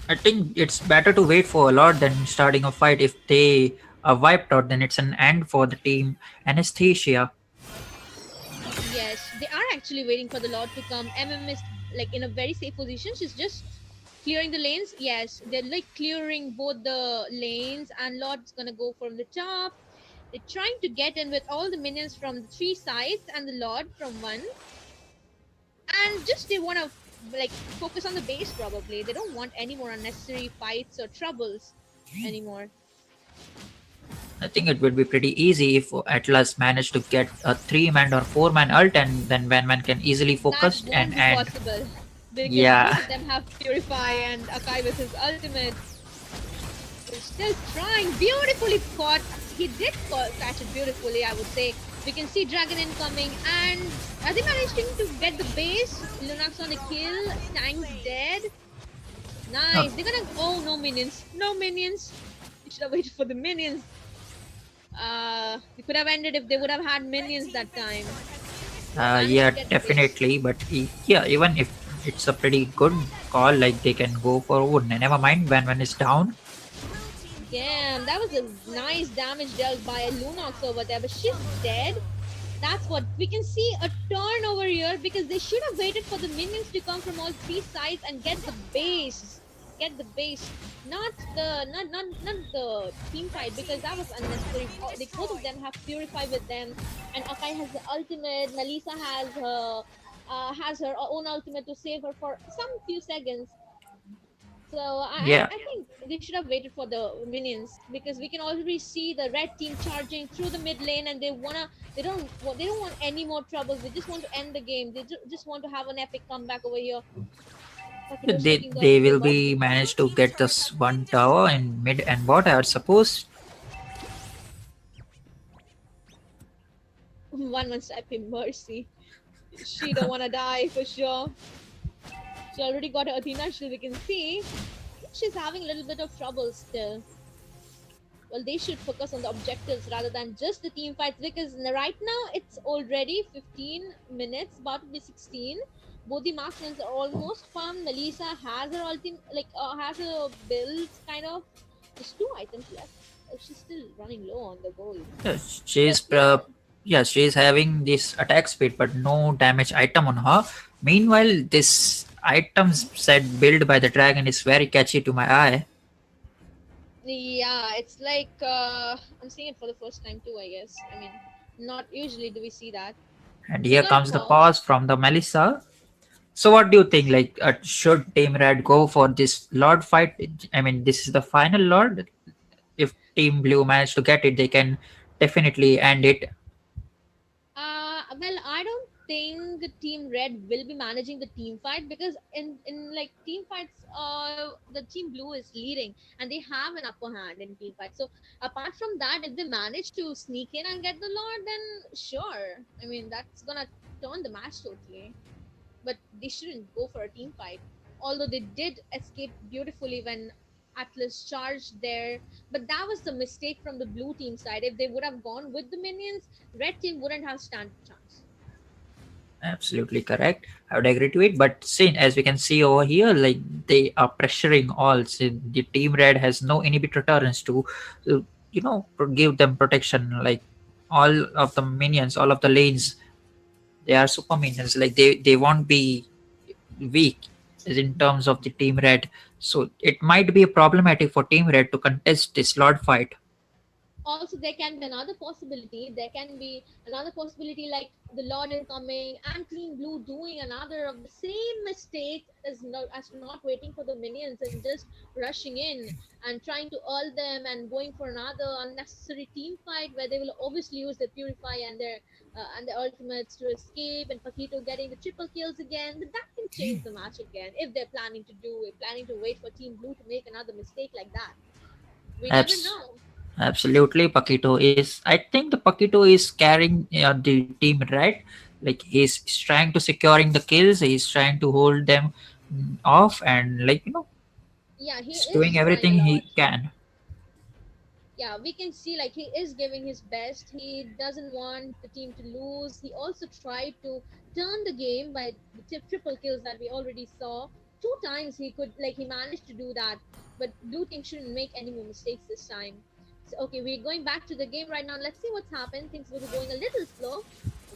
I think it's better to wait for a lot than starting a fight. If they are wiped out, then it's an end for the team. Anesthesia. Yes, they are actually waiting for the Lord to come. MM is like in a very safe position. She's just clearing the lanes. Yes, they're like clearing both the lanes, and Lord's gonna go from the top. They're trying to get in with all the minions from the three sides and the Lord from one. And just they wanna like focus on the base probably. They don't want any more unnecessary fights or troubles anymore. I think it would be pretty easy if Atlas managed to get a 3-man or 4-man ult, and then man can easily That focus won't be and possible. Because both yeah. of them have Purify and Akai with his ultimate. He's still trying. Beautifully caught. He did catch it beautifully, I would say. We can see Dragon incoming, and are they managing to get the base? Lunax on the kill. Tank's dead. Nice. They're gonna. Oh, no minions. No minions. You should have waited for the minions. It could have ended if they would have had minions that time. Managed Yeah, to get the base. definitely. But yeah, even if it's a pretty good call, like they can go for wood. Never mind when it's down. Damn, that was a nice damage dealt by Lunox over there, but she's dead. That's what we can see, a turn over here, because they should have waited for the minions to come from all three sides and get the base. Get the base, not the team fight, because that was unnecessary. Both of them have Purify with them, and Akai has the ultimate. Melissa has her own ultimate to save her for some few seconds. So Yeah, I think they should have waited for the minions, because we can already see the red team charging through the mid lane, and they don't want any more troubles. They just want to end the game. They just want to have an epic comeback over here. Takino's taking the they will bot. be managed to get this one tower in mid and bot, I would suppose. One step in mercy. She don't wanna die for sure. She already got her Athena shield. We can see she's having a little bit of trouble still. Well, they should focus on the objectives rather than just the team fights, because right now it's already 15 minutes, about to be 16. Both the marksmen are almost farmed. Melissa has her ultimate, has her builds kind of. There's 2 items left. She's still running low on the gold. Yes, But yeah, she's having this attack speed, but no damage item on her. Meanwhile, this item set built by the dragon is very catchy to my eye. yeah, it's like I'm seeing it for the first time too, I guess. I mean, not usually do we see that. And They here got a comes the pause. pause from the Melissa. So, what do you think? Like, should Team Red go for this Lord fight? I mean, this is the final Lord. If Team Blue manage to get it, they can definitely end it. Well, I don't think Team Red will be managing the team fight, because in like team fights, the Team Blue is leading and they have an upper hand in team fight. So apart from that, if they manage to sneak in and get the Lord, then sure. I mean, that's gonna turn the match totally. But they shouldn't go for a team fight. Although they did escape beautifully when Atlas charged there, but that was the mistake from the blue team side. If they would have gone with the minions, red team wouldn't have stand a chance. Absolutely correct. I would agree to it. But see, as we can see over here, like they are pressuring all. So the Team Red has no inhibit returns to, give them protection. Like all of the minions, all of the lanes, they are super minions. Like they won't be weak as in terms of the Team Red. So it might be problematic for Team Red to contest this Lord fight. Also, there can be another possibility. There can be another possibility, like the Lord incoming and Team Blue doing another of the same mistake as not waiting for the minions and just rushing in and trying to earl them and going for another unnecessary team fight, where they will obviously use their Purify and their ultimates to escape, and Paquito getting the triple kills again. But that can change the match again if they're planning to wait for Team Blue to make another mistake like that. We never Abs- know. Absolutely, Paquito is. I think the Paquito is carrying the team, right? Like he's trying to securing the kills. He's trying to hold them off, and Yeah, he he's is doing trying a everything lot. he can. Yeah, we can see like he is giving his best. He doesn't want the team to lose. He also tried to turn the game by the triple kills that we already saw. Two times he could, like, he managed to do that. But blue team shouldn't make any more mistakes this time. So okay, we're going back to the game right now. Let's see what's happened. Things were going a little slow.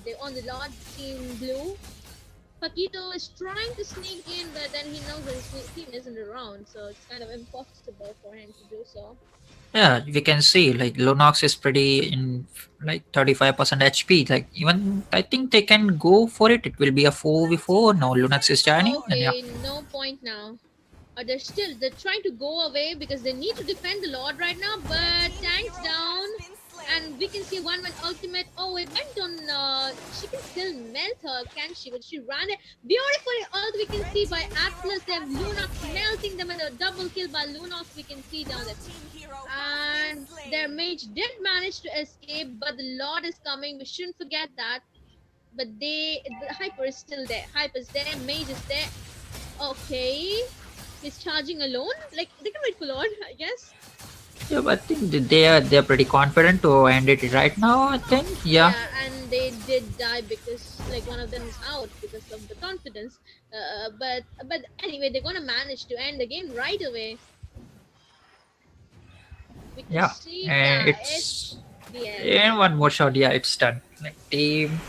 They're on the lot, team blue. Paquito is trying to sneak in, but then he knows that his team isn't around, so it's kind of impossible for him to do so. Yeah, we can see like Lunox is pretty in like 35% HP. Like even I think they can go for it. It will be a 4v4. No, Lunox is joining, and yeah. Okay, no point now. They're trying to go away because they need to defend the Lord right now, but tanks down. And we can see one ultimate. Oh, it went on. She can still melt her, can she? But she ran it beautifully. All we can see by Atlas, them Lunox melting them, and a double kill by Lunox. We can see down there, and their mage did manage to escape, but the Lord is coming. We shouldn't forget that. But the Hyper is still there. Hyper is there. Mage is there. Okay, he's charging alone. Like they can wait for Lord, I guess. Yeah, but I think they're pretty confident to end it right now. I think, yeah. Yeah, and they did die because like one of them is out because of the confidence. But anyway, they're gonna manage to end the game right away. We can Yeah, see, and yeah, it's it's the end. and one more shot. Yeah, it's done. Like Team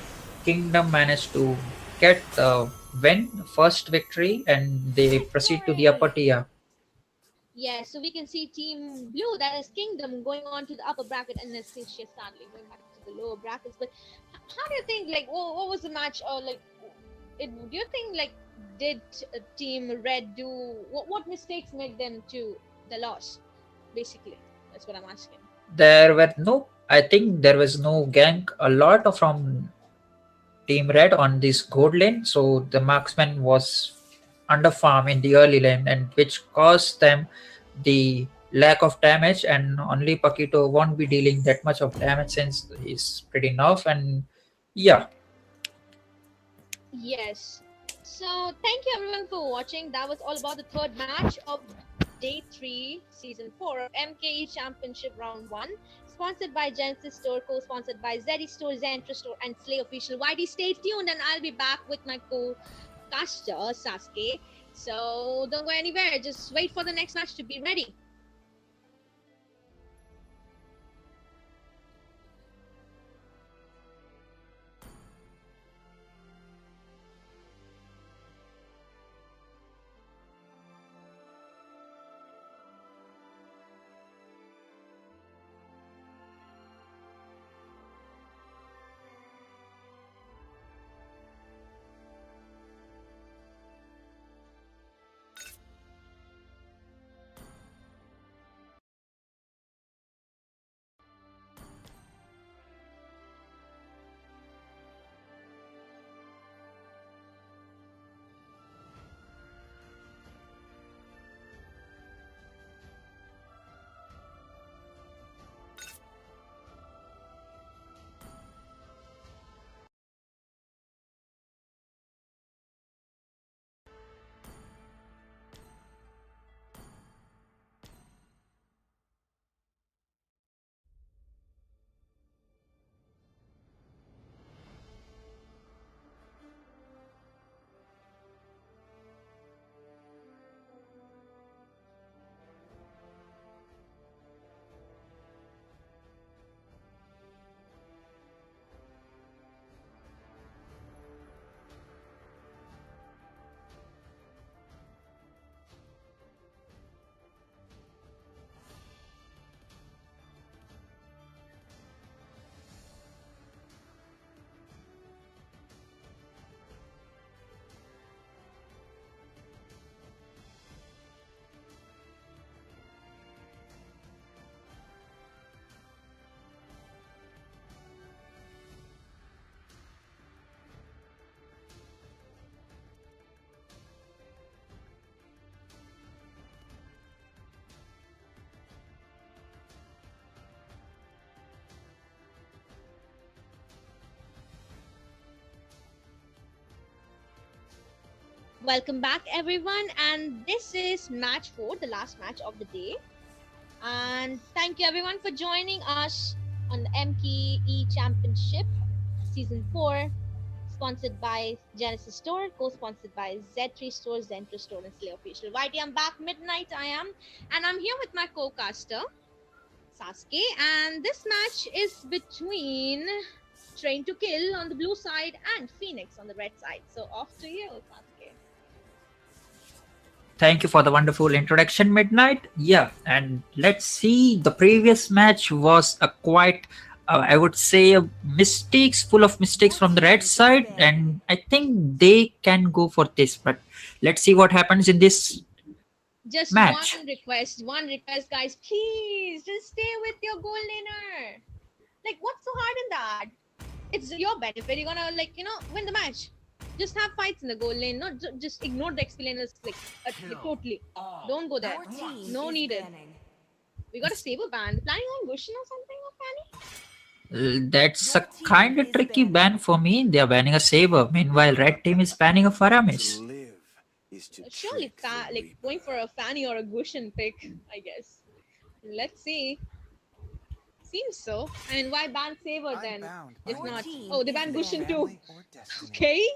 Kingdom managed to get the win, first victory, and they proceed to the upper tier. Yeah, so we can see Team Blue, that is Kingdom, going on to the upper bracket, and Anesthesia sadly going back to the lower brackets. But how do you think? Like, what was the match? Or like, do you think like did Team Red do what mistakes made them to the loss? Basically, that's what I'm asking. There were no. I think there was no gank a lot from Team Red on this gold lane, so the marksman was under farm in the early lane, and which caused them the lack of damage. And only Paquito won't be dealing that much of damage since he's pretty nerf. And yeah, Yes. So thank you everyone for watching. That was all about the third match of day 3, season 4 of MKE Championship Round 1. Sponsored by Genesis Store, co-sponsored by Zeddy Store, Zentro Store, and Slay Official. YD, stay tuned, and I'll be back with my co-caster Sasuke. So don't go anywhere. Just wait for the next match to be ready. Welcome back, everyone, and this is match 4, the last match of the day. And thank you everyone for joining us on the MKE Championship Season 4, sponsored by Genesis Store, co-sponsored by Zentro Store, and Slay Official. Whitey, I'm back midnight, I am. And I'm here with my co-caster, Sasuke. And this match is between Train to Kill on the blue side and Phoenix on the red side. So off to you, Sasuke. Thank you for the wonderful introduction, Midnight. Yeah, and let's see. The previous match was a quite, I would say, full of mistakes from the red side, and I think they can go for this. But let's see what happens in this Just match. one request, guys. Please, just stay with your goal laner. Like, what's so hard in that? It's your benefit. You're gonna, like, win the match. Just have fights in the goal lane. Not just ignore the XP laners, like, totally. Don't go there. Your team No is needed. banning. We got a stable ban. Planning on Gushin or something, or Fanny? That's a kind of tricky ban for me. They are banning a Saber. Meanwhile, red team is banning a Faramis. Surely, like, going for a Fanny or a Gushin pick, I guess. Let's see. Seems so. I mean, why ban Saber then? If Your not, team oh, they is ban Gushin banning. too. Okay.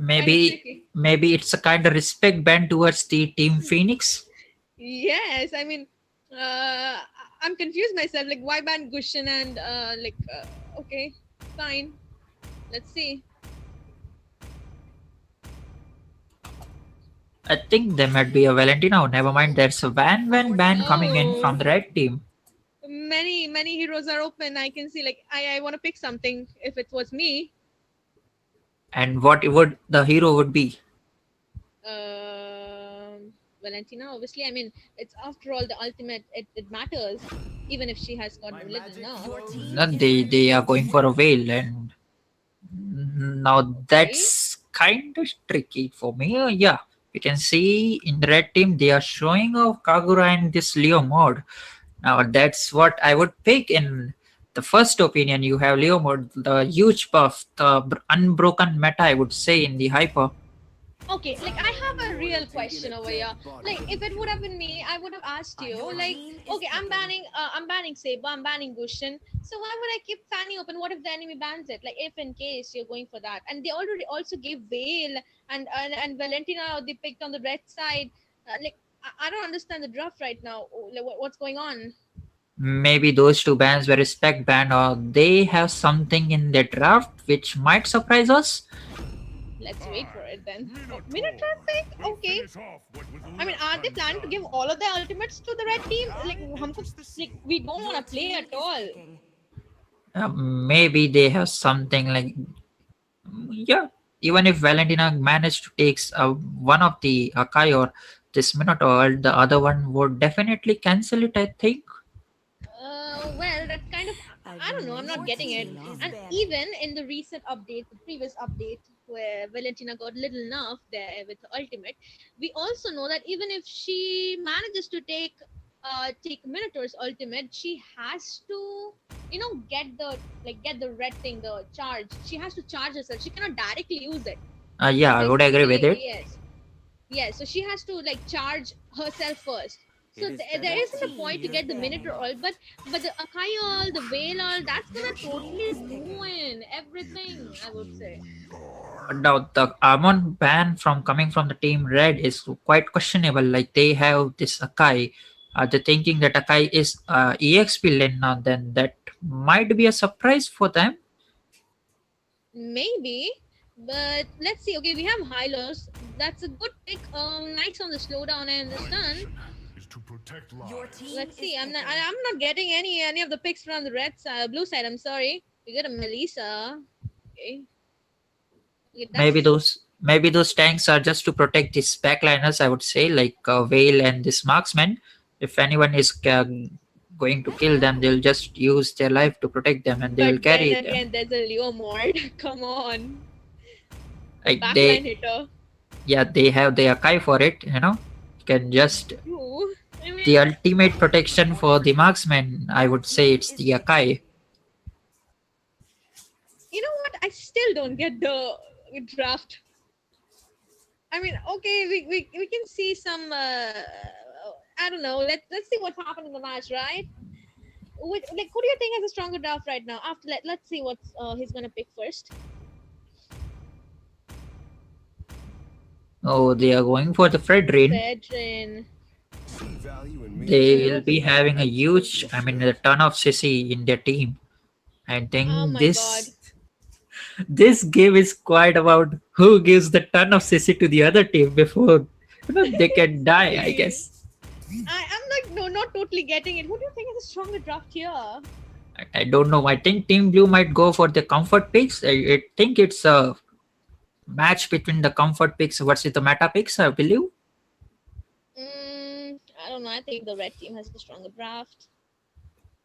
Maybe it's a kind of respect ban towards the team Phoenix. Yes, I mean, I'm confused myself. Like, why ban Gushin and okay, fine. Let's see. I think there might be a Valentina. Oh, never mind. There's a ban coming in from the red team. Many heroes are open. I can see. Like, I want to pick something. If it was me, And what would the hero would be? Valentina. Obviously, I mean, it's after all the ultimate. It matters, even if she has got a little nerf. No, they are going for a whale, and now that's kind of tricky for me. Yeah, we can see in the red team they are showing off Kagura and this Leo mod. Now that's what I would pick in the first opinion. You have Leo mod, the huge buff, the unbroken meta, I would say, in the hyper. Okay, like, I have a real question over here. Like, if it would have been me, I would have asked you, like, okay, I'm banning Saber, I'm banning Gushin. So why would I keep Fanny open? What if the enemy bans it? Like, if in case you're going for that, and they already also gave Vale and Valentina, they picked on the red side. Like, I don't understand the draft right now. Like, what's going on? Maybe those two bans were respect ban, or they have something in their draft which might surprise us. Let's wait for it then. Minotaur pick? Okay. I mean, are they planning to give all of their ultimates to the red team? Like, we don't want to play at all. Maybe they have something like, yeah. Even if Valentina managed to take one of the Akai or this Minotaur, the other one would definitely cancel it, I think. Well, that's kind of, I don't know, I'm not getting it. And even in the recent update, the previous update, where Valentina got little nerf there with the ultimate, we also know that even if she manages to take Minotaur's ultimate, she has to, get the red thing, the charge. She has to charge herself. She cannot directly use it. Yeah, I would agree with it. Yes. So she has to, like, charge herself first. So there isn't a point to get the Minotaur all, but the Akai all, the Veil all, that's gonna totally ruin everything, I would say. Now the Amon ban coming from the team red is quite questionable. Like, they have this Akai. They're thinking that Akai is EXP lane now, then that might be a surprise for them. Maybe, but let's see. Okay, we have Hylos. That's a good pick. Nice on the slowdown and the stun. Let's see. I'm not getting any of the picks from the blue side. I'm sorry. We got a Melissa. Okay. Maybe those tanks are just to protect these backliners, I would say, like Vale and this marksman. If anyone is going to kill them, they'll just use their life to protect them, and they'll carry them. Again, there's a Leo mod. Come on. Like, backline hitter. Yeah, they have the Akai for it. You can just the ultimate protection for the marksman. I would say it's the Akai. You know what? I still don't get the draft. I mean, okay, we can see some. I don't know. Let's see what happened in the match, right? Like, who do you think has a stronger draft right now? After let's see what he's gonna pick first. Oh, they are going for the Fredrin. Fedrin. They'll be having a huge, I mean, a ton of Sissy in their team. I Oh think my god. this game is quite about who gives the ton of Sissy to the other team before they can die, I Exactly. guess. I'm like, no, not totally getting it. Who do you think has a stronger draft here? I don't know. I think Team Blue might go for the comfort picks. I think it's a match between the comfort picks versus the meta picks, I believe. I don't know. I think the red team has a stronger draft.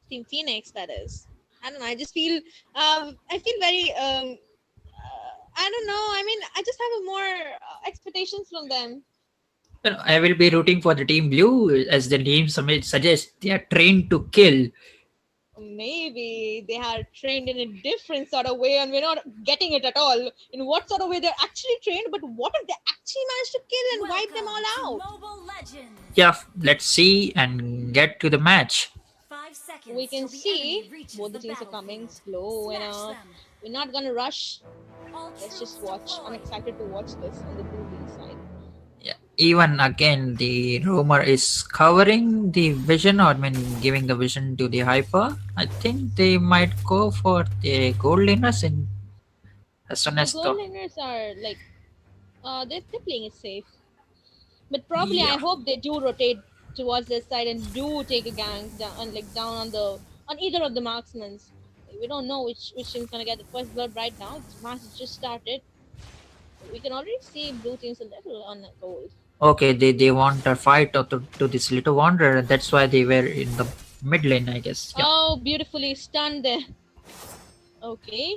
Team Phoenix, that is. I don't know. I just feel, I feel very, I don't know. I mean, I just have more expectations from them. I will be rooting for the Team Blue, as the name suggests. They are trained to kill. Maybe they are trained in a different sort of way, and we're not getting it at all. In what sort of way they're actually trained, but what if they actually manage to kill and wipe them all out? Yeah, let's see and get to the match. We can see both the teams are coming slow enough. We're not gonna rush. Let's just watch. I'm excited to watch this on the blue team side. Yeah, even again, the rumor is covering the vision, or I mean, giving the vision to the hyper. I think they might go for the gold laners in as soon as The gold laners are like, they're playing it safe. But probably I hope they do rotate towards this side and do take a gank down, like down on either of the marksmen. We don't know which team's gonna get the first blood right now. This match has just started. We can already see blue team's a little on gold. Okay, they want a fight to this little wanderer. That's why they were in the mid lane, I guess. Yeah. Oh, beautifully stunned there. Okay.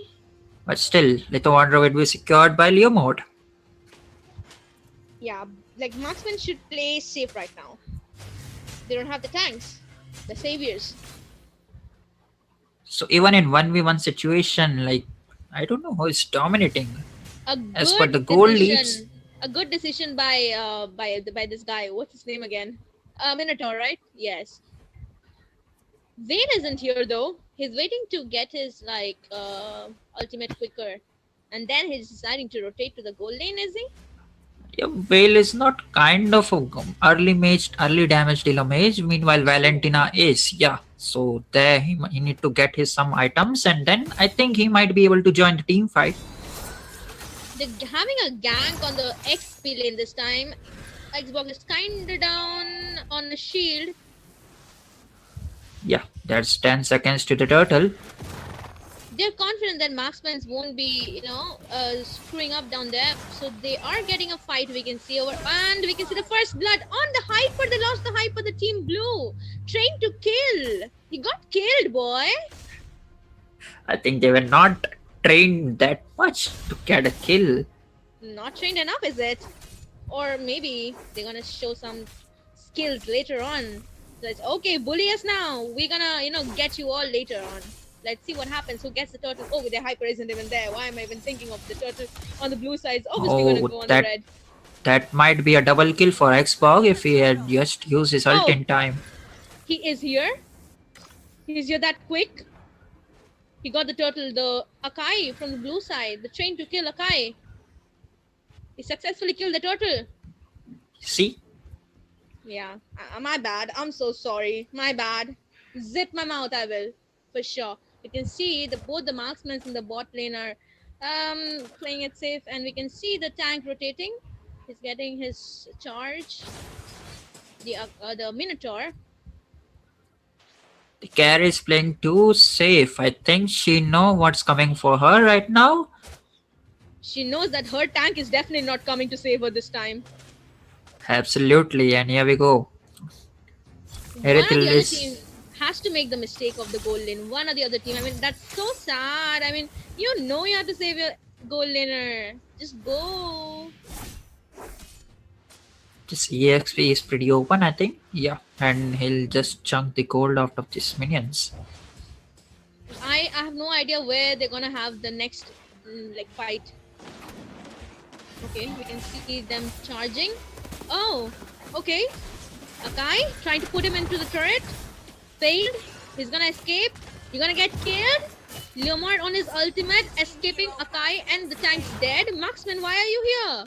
But still, little wanderer will be secured by Leo mode. Yeah, like marksmen should play safe right now. They don't have the tanks, the saviors. So even in 1v1 situation, like, I don't know who is dominating. As per the goal leads, a good decision by this guy. What's his name again? Minotaur, right? Yes. Vayne isn't here though. He's waiting to get his ultimate quicker, and then he's deciding to rotate to the gold lane. Is he? yeah, Vale is not kind of a early damage dealer mage. Meanwhile, Valentina is. Yeah. So there he need to get his some items, and then I think he might be able to join the team fight. They're having a gank on the XP lane this time. Xbox is kinda down on the shield. Yeah, that's 10 seconds to the turtle. They're confident that marksmen won't be, screwing up down there. So they are getting a fight. We can see over, and we can see the first blood on the hyper. They lost the hyper. The team blue, trained to kill. He got killed, boy. I think they were not trained that much to get a kill. Not trained enough, is it? Or maybe they're gonna show some skills later on. So it's okay, bully us now. We're gonna, get you all later on. Let's see what happens. Who gets the turtle? Oh, their hyper isn't even there. Why am I even thinking of the turtle on the blue side? It's obviously gonna go on the red. That might be a double kill for Xbox if he had just used his ult in time. He is here. He's here that quick. He got the turtle, the Akai from the blue side, the train to kill Akai. He successfully killed the turtle. See? Yeah, my bad. I'm so sorry. My bad. Zip my mouth, I will. For sure. You can see both the marksmen in the bot lane are playing it safe, and we can see the tank rotating. He's getting his charge. The Minotaur. The carry is playing too safe. I think she knows what's coming for her right now. She knows that her tank is definitely not coming to save her this time. Absolutely, and here we go. One of the other team has to make the mistake of the gold lane. One or the other team. I mean, that's so sad. I mean, you have to save your gold laner. Just go. This EXP is pretty open, I think. Yeah, and he'll just chunk the gold out of these minions. I have no idea where they're gonna have the next fight. Okay, we can see them charging. Oh, okay. Akai trying to put him into the turret. Failed. He's gonna escape. You're gonna get killed. Leomord on his ultimate, escaping Akai, and the tank's dead. Marksman, why are you here?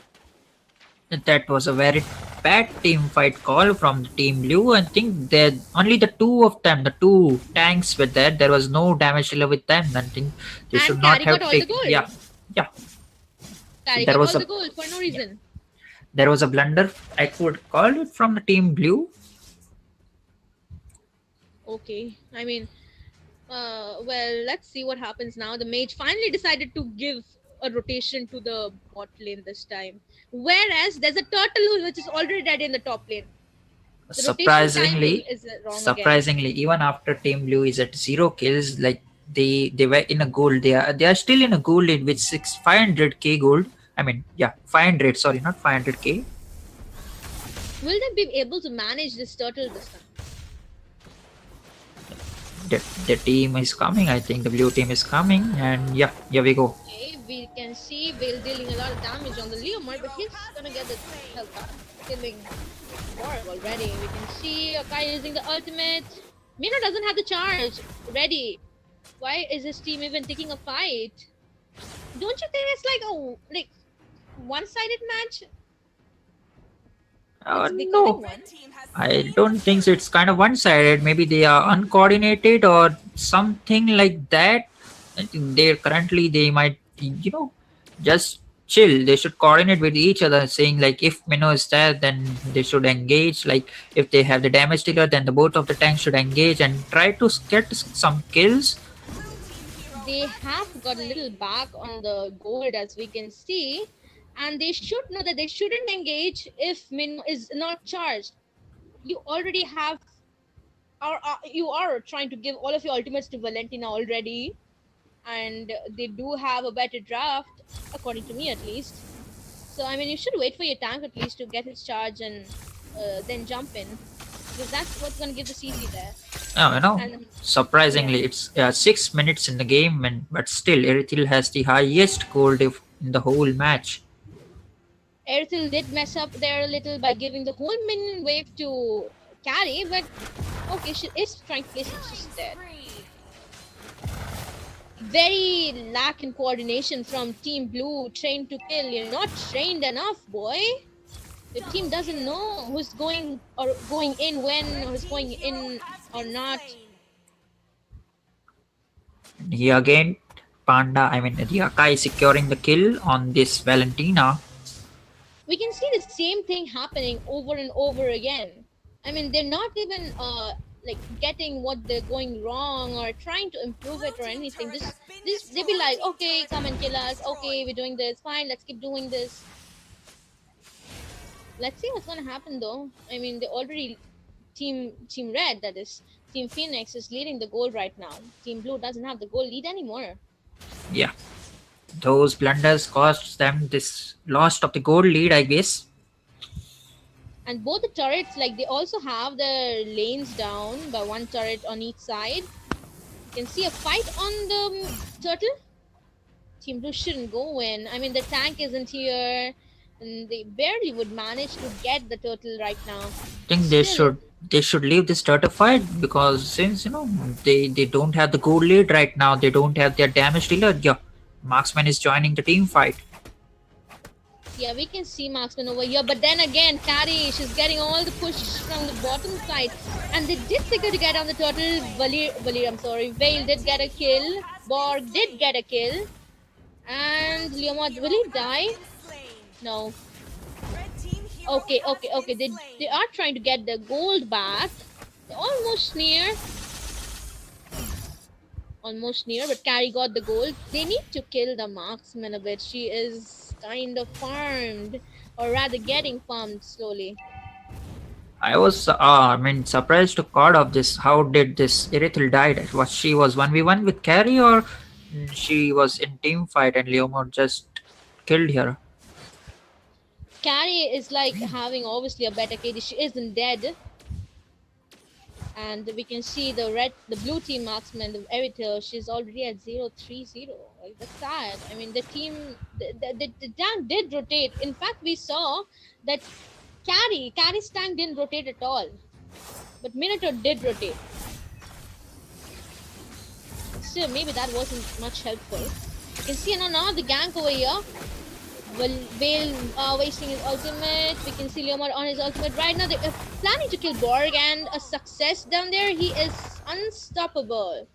That was a very bad team fight call from the team blue. I think that only the two of them, the two tanks were there. There was no damage dealer with them. I think they And should not Carry have got all the taken. gold. Yeah, yeah. Carry There got was all a the gold for no reason. there was a blunder. I could call it from the team blue. Okay, I mean, well, let's see what happens now. The mage finally decided to give a rotation to the bot lane this time. Whereas there's a turtle which is already dead in the top lane. The rotation time is wrong again. Surprisingly, even after team blue is at 0 kills, like they were in a gold. They are still in a gold lead with 500k gold. I mean, yeah, 500. Sorry, not 500k. Will they be able to manage this turtle this time? The team is coming. I think the blue team is coming, and yeah, here we go. Okay, we can see Vale dealing a lot of damage on the Leomord, but he's gonna get the health back. Killing Borg already. We can see Akai using the ultimate. Mino doesn't have the charge ready. Why is his team even taking a fight? Don't you think it's like a one-sided match? It's becoming No, one. I don't think so. It's kind of one-sided. Maybe they are uncoordinated or something like that. I think they might just chill. They should coordinate with each other, saying like if Minnow is there, then they should engage. Like if they have the damage dealer, then the both of the tanks should engage and try to get some kills. They have got a little back on the gold, as we can see, and they should know that they shouldn't engage if Min is not charged. You already have, or you are trying to give all of your ultimates to Valentina already, and they do have a better draft, according to me at least. So I mean, you should wait for your tank at least to get his charge and then jump in, because that's what's gonna give the CC there. Oh, And surprisingly, it's 6 minutes in the game, but still, Erithil has the highest gold in the whole match. Erithil did mess up there a little by giving the whole minion wave to Carry, but okay, she is trying to place it just there. Very lack in coordination from Team Blue, trained to kill. You're not trained enough, boy. The team doesn't know who's going in when, or who's going in or not. Here again, the Akai securing the kill on this Valentina. We can see the same thing happening over and over again. I mean, they're not even getting what they're going wrong or trying to improve it or anything. This they be like, okay, come and kill us. Okay, we're doing this. Fine, let's keep doing this. Let's see what's gonna happen though. I mean, they already team red, that is Team Phoenix, is leading the goal right now. Team Blue doesn't have the goal lead anymore. Yeah, those blunders cost them this loss of the gold lead, I guess. And both the turrets, they also have their lanes down by one turret on each side. You can see a fight on the turtle. Team Blue shouldn't go in. I mean, the tank isn't here, and they barely would manage to get the turtle right now. I think they should leave this turtle fight, because since they don't have the gold lead right now, they don't have their damage dealer. Yeah, Marksman is joining the team fight. Yeah, we can see Marksman over here, but then again, Carry, she's getting all the push from the bottom side, and they did figure to get on the turtle. Vale did get a kill. Borg did get a kill, and Leomord, will he die? No. Okay. They are trying to get the gold back. They're almost near, but Carry got the gold. They need to kill the Marksman a bit. She is kind of farmed, or rather getting farmed slowly. I was surprised to caught of this. How did this Erithil died? She was 1v1 with Carry, or she was in team fight and Leomord just killed her? Carry is having obviously a better KD. She isn't dead. And we can see the blue team marksman, the Erithil, she's already at 0-3-0. That's sad. I mean, the team, the tank did rotate. In fact, we saw that Carry's tank didn't rotate at all, but Minotaur did rotate. So maybe that wasn't much helpful. You can see now the gank over here. Well, Vale wasting his ultimate. We can see Leomar on his ultimate right now. They're planning to kill Borg, and a success down there. He is unstoppable.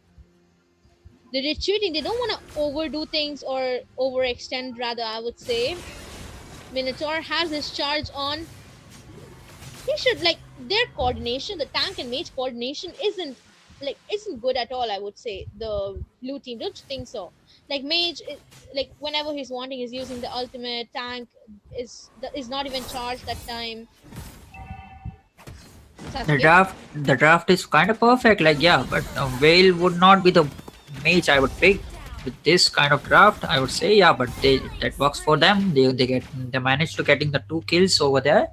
They're retreating. They don't want to overdo things or overextend, rather, I would say. Minotaur has his charge on. They should, like, their coordination, the tank and mage coordination isn't good at all, I would say. The blue team, don't you think so? Like mage, like whenever he's wanting, he's using the ultimate. Tank is not even charged that time. The draft is kind of perfect. Like but Vale would not be the mage I would pick with this kind of draft. I would say but that works for them. They managed to getting the 2 kills over there.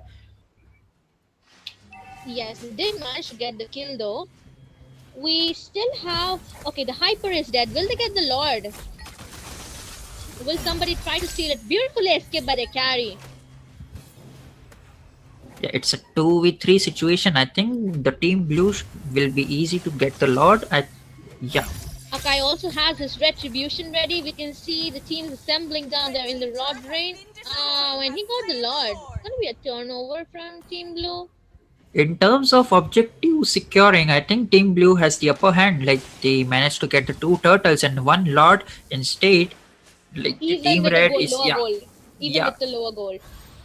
Yes, they did manage to get the kill though. We still have the Hyper is dead. Will they get the Lord? Will somebody try to steal it? Beautifully escaped by the carry. Yeah, it's a 2v3 situation. I think the team blue will be easy to get the Lord. Akai also has his retribution ready. We can see the teams assembling down there in the Rod Drain. When he got the Lord, it's gonna be a turnover from Team Blue. In terms of objective securing, I think Team Blue has the upper hand. Like they managed to get the 2 turtles and 1 Lord instead. Like Even the Team with Red the is goal. Even with the lower goal.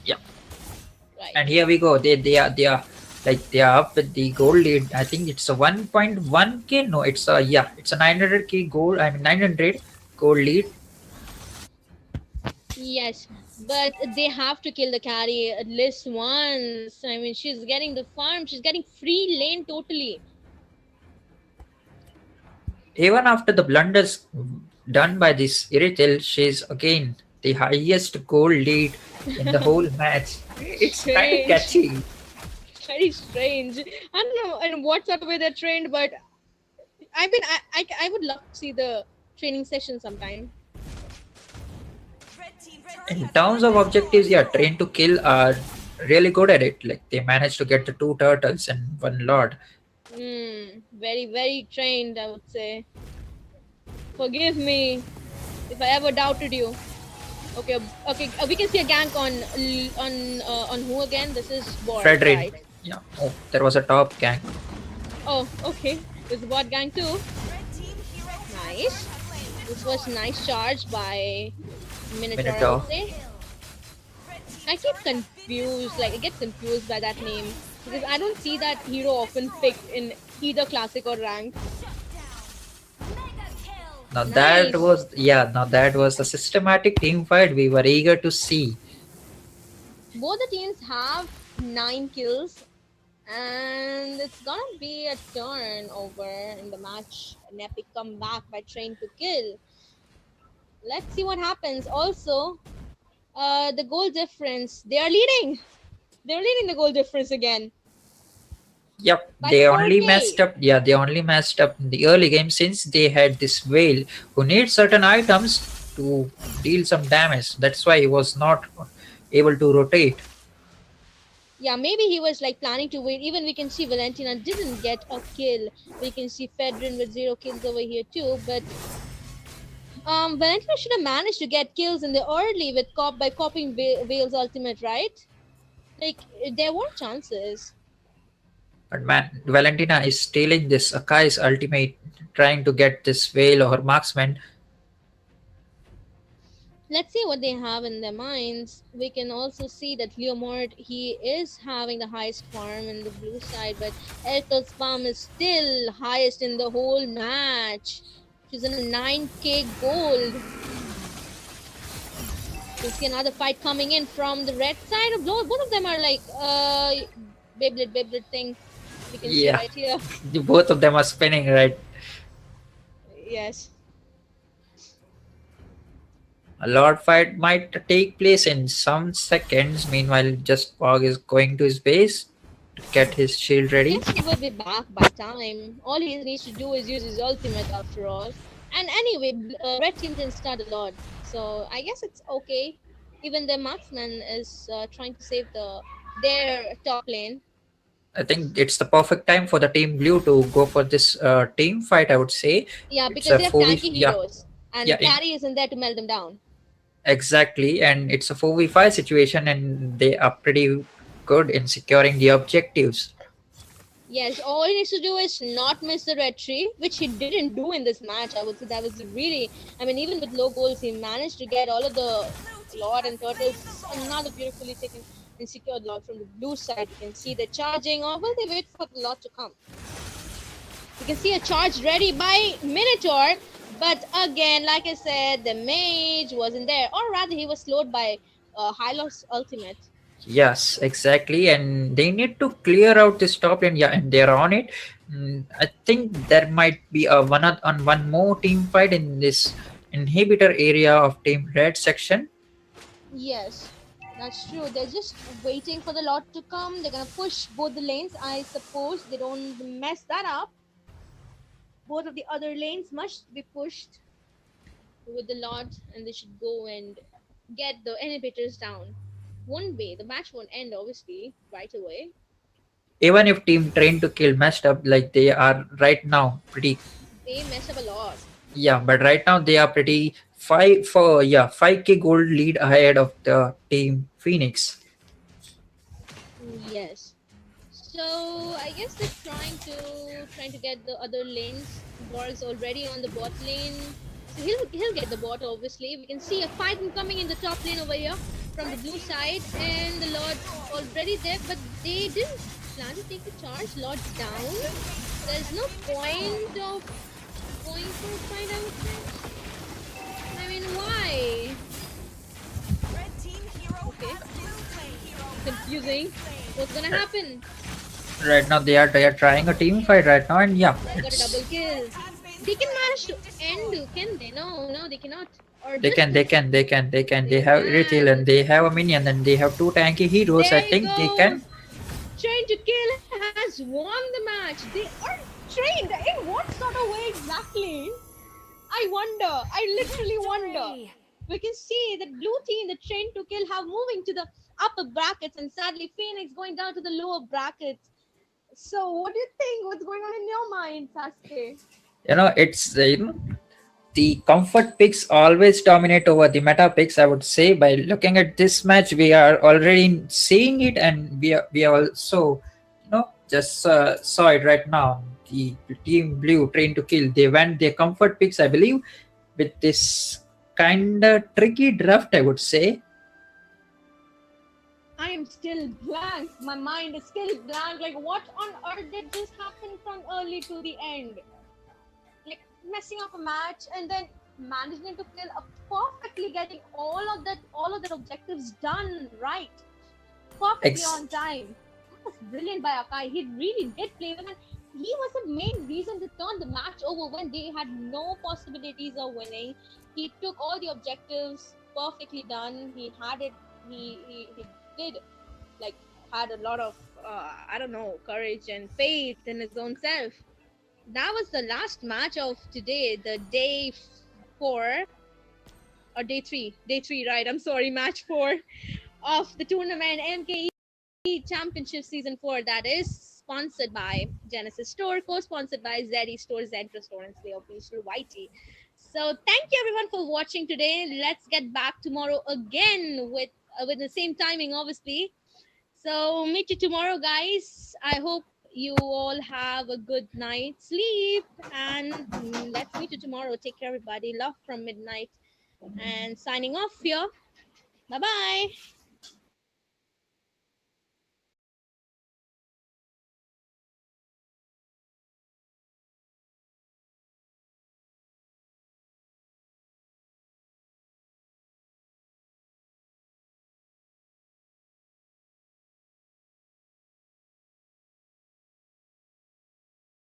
Yeah. Right. And here we go. They are up with the goal lead. I think it's a 1.1k. No, it's a 900k goal. I mean 900 goal lead. Yes, but they have to kill the carry at least once. I mean, she's getting the farm. She's getting free lane totally. Even after the blunders done by this Iritel, she's again the highest goal lead in the whole match. It's kind of catchy. Very strange. I don't know in what sort of way they're trained, but I mean, I would love to see the training session sometime. In terms of objectives, train to kill are really good at it. Like they managed to get the 2 turtles and 1 Lord. Very, very trained, I would say. Forgive me if I ever doubted you. Okay. We can see a gank on who again? This is Borg, Fredrin. right? Yeah. Oh, there was a top gank. Oh, okay. There's a bot gank too. Nice. This was nice charge by Minotaur. I would say. I get confused by that name because I don't see that hero often picked in either classic or ranked. Now that was a systematic team fight we were eager to see. Both the teams have 9 kills, and it's gonna be a turnover in the match. An epic comeback by Train to Kill. Let's see what happens. Also, the goal difference. They are leading. They're leading the goal difference again. Yep, By they 4K. only messed up. Yeah, they only messed up in the early game since they had this Whale who needs certain items to deal some damage. That's why he was not able to rotate. Yeah, maybe he was like planning to wait. Even we can see Valentina didn't get a kill. We can see Fedrin with 0 kills over here too. But Valentina should have managed to get kills in the early with by copying Vale's ultimate, right? Like there were chances. But man, Valentina is stealing this Akai's ultimate, trying to get this Whale or Marksman. Let's see what they have in their minds. We can also see that Leomord, he is having the highest farm in the blue side, but Ertel's farm is still highest in the whole match. She's in a 9k gold. You see another fight coming in from the red side. Both of them are like Beyblade thing. We can see right here. Both of them are spinning, right? Yes. A Lord fight might take place in some seconds. Meanwhile, just Pog is going to his base to get his shield ready. Yes, he will be back by time. All he needs to do is use his ultimate after all. And anyway, red team didn't start a lot, so I guess it's okay. Even the marksman is trying to save the their top lane. I think it's the perfect time for the team blue to go for this team fight. I would say Yeah, it's because a they have 4v. tanky Yeah, heroes, and the yeah, carry isn't there to melt them down. exactly. And it's a 4v5 situation, and they are pretty good in securing the objectives. Yes, all he needs to do is not miss the red tree, which he didn't do in this match. I would say that was really, I mean, even with low goals, he managed to get all of the Lord and Turtles. Another beautifully taken and secured Lord from the blue side. You can see the charging, or will they wait for the Lord to come? You can see a charge ready by Minotaur, but again, like I said, the mage wasn't there, or rather, he was slowed by Hylos ultimate. Yes, exactly. And they need to clear out this top lane. Yeah, and they're on it. I think there might be a on one more team fight in this inhibitor area of Team Red section. Yes, that's true. They're just waiting for the Lord to come. They're gonna push both the lanes. I suppose they don't mess that up. Both of the other lanes must be pushed with the Lord, and they should go and get the inhibitors down. One way, the match won't end obviously right away. Even if Team Train to Kill messed up like they are right now, pretty. They mess up a lot. Yeah, but right now they are pretty 5k gold lead ahead of the Team Phoenix. Yes. So I guess they're trying to get the other lanes. Borg's already on the bot lane. So he'll get the bot obviously. We can see a fight coming in the top lane over here from the blue side, and the Lord's already there, but they didn't plan to take the charge. Lord down. There's no point of going for a fight, I would say. I mean, why? Red team hero Okay. has been slain. Confusing. What's gonna happen? Right now they are trying a team fight right now, and yeah, They got a double it's kill. They can manage to end, can they? No, they cannot. Or they just can they can they can they can they they have Retail and can. they have a minion and they have two tanky heroes. I There you think they go. can. Train to Kill has won the match. They are trained in what sort of way exactly? I wonder. I literally wonder. Victory. We can see that blue team, the Train to Kill, have moving to the upper brackets, and sadly Phoenix going down to the lower brackets. So, what do you think? What's going on in your mind, Sasuke? It's the comfort picks always dominate over the meta picks. I would say by looking at this match, we are already seeing it, and we are also just saw it right now. The team blue Train to Kill, they went their comfort picks, I believe, with this kind of tricky draft, I would say. I am still blank. My mind is still blank. Like, what on earth did just happen from early to the end? Like, messing up a match and then managing to kill a perfectly getting all of the objectives done right, perfectly Ex- on time. That was brilliant by Akai. He really did play well, and he was the main reason to turn the match over when they had no possibilities of winning. He took all the objectives perfectly done. He had it. He did like had a lot of I don't know, courage and faith in his own self. That was the last match of today, the day 4 or day 3, right? I'm sorry, match 4 of the tournament, MKE Championship Season 4. That is sponsored by Genesis Store, co-sponsored by Zentro Store, Zentro Store, and Slay Official YT. So thank you everyone for watching today. Let's get back tomorrow again with the same timing, obviously. So meet you tomorrow, guys. I hope you all have a good night's sleep, and let's meet you tomorrow. Take care, everybody. Love from midnight, and signing off here. Bye bye.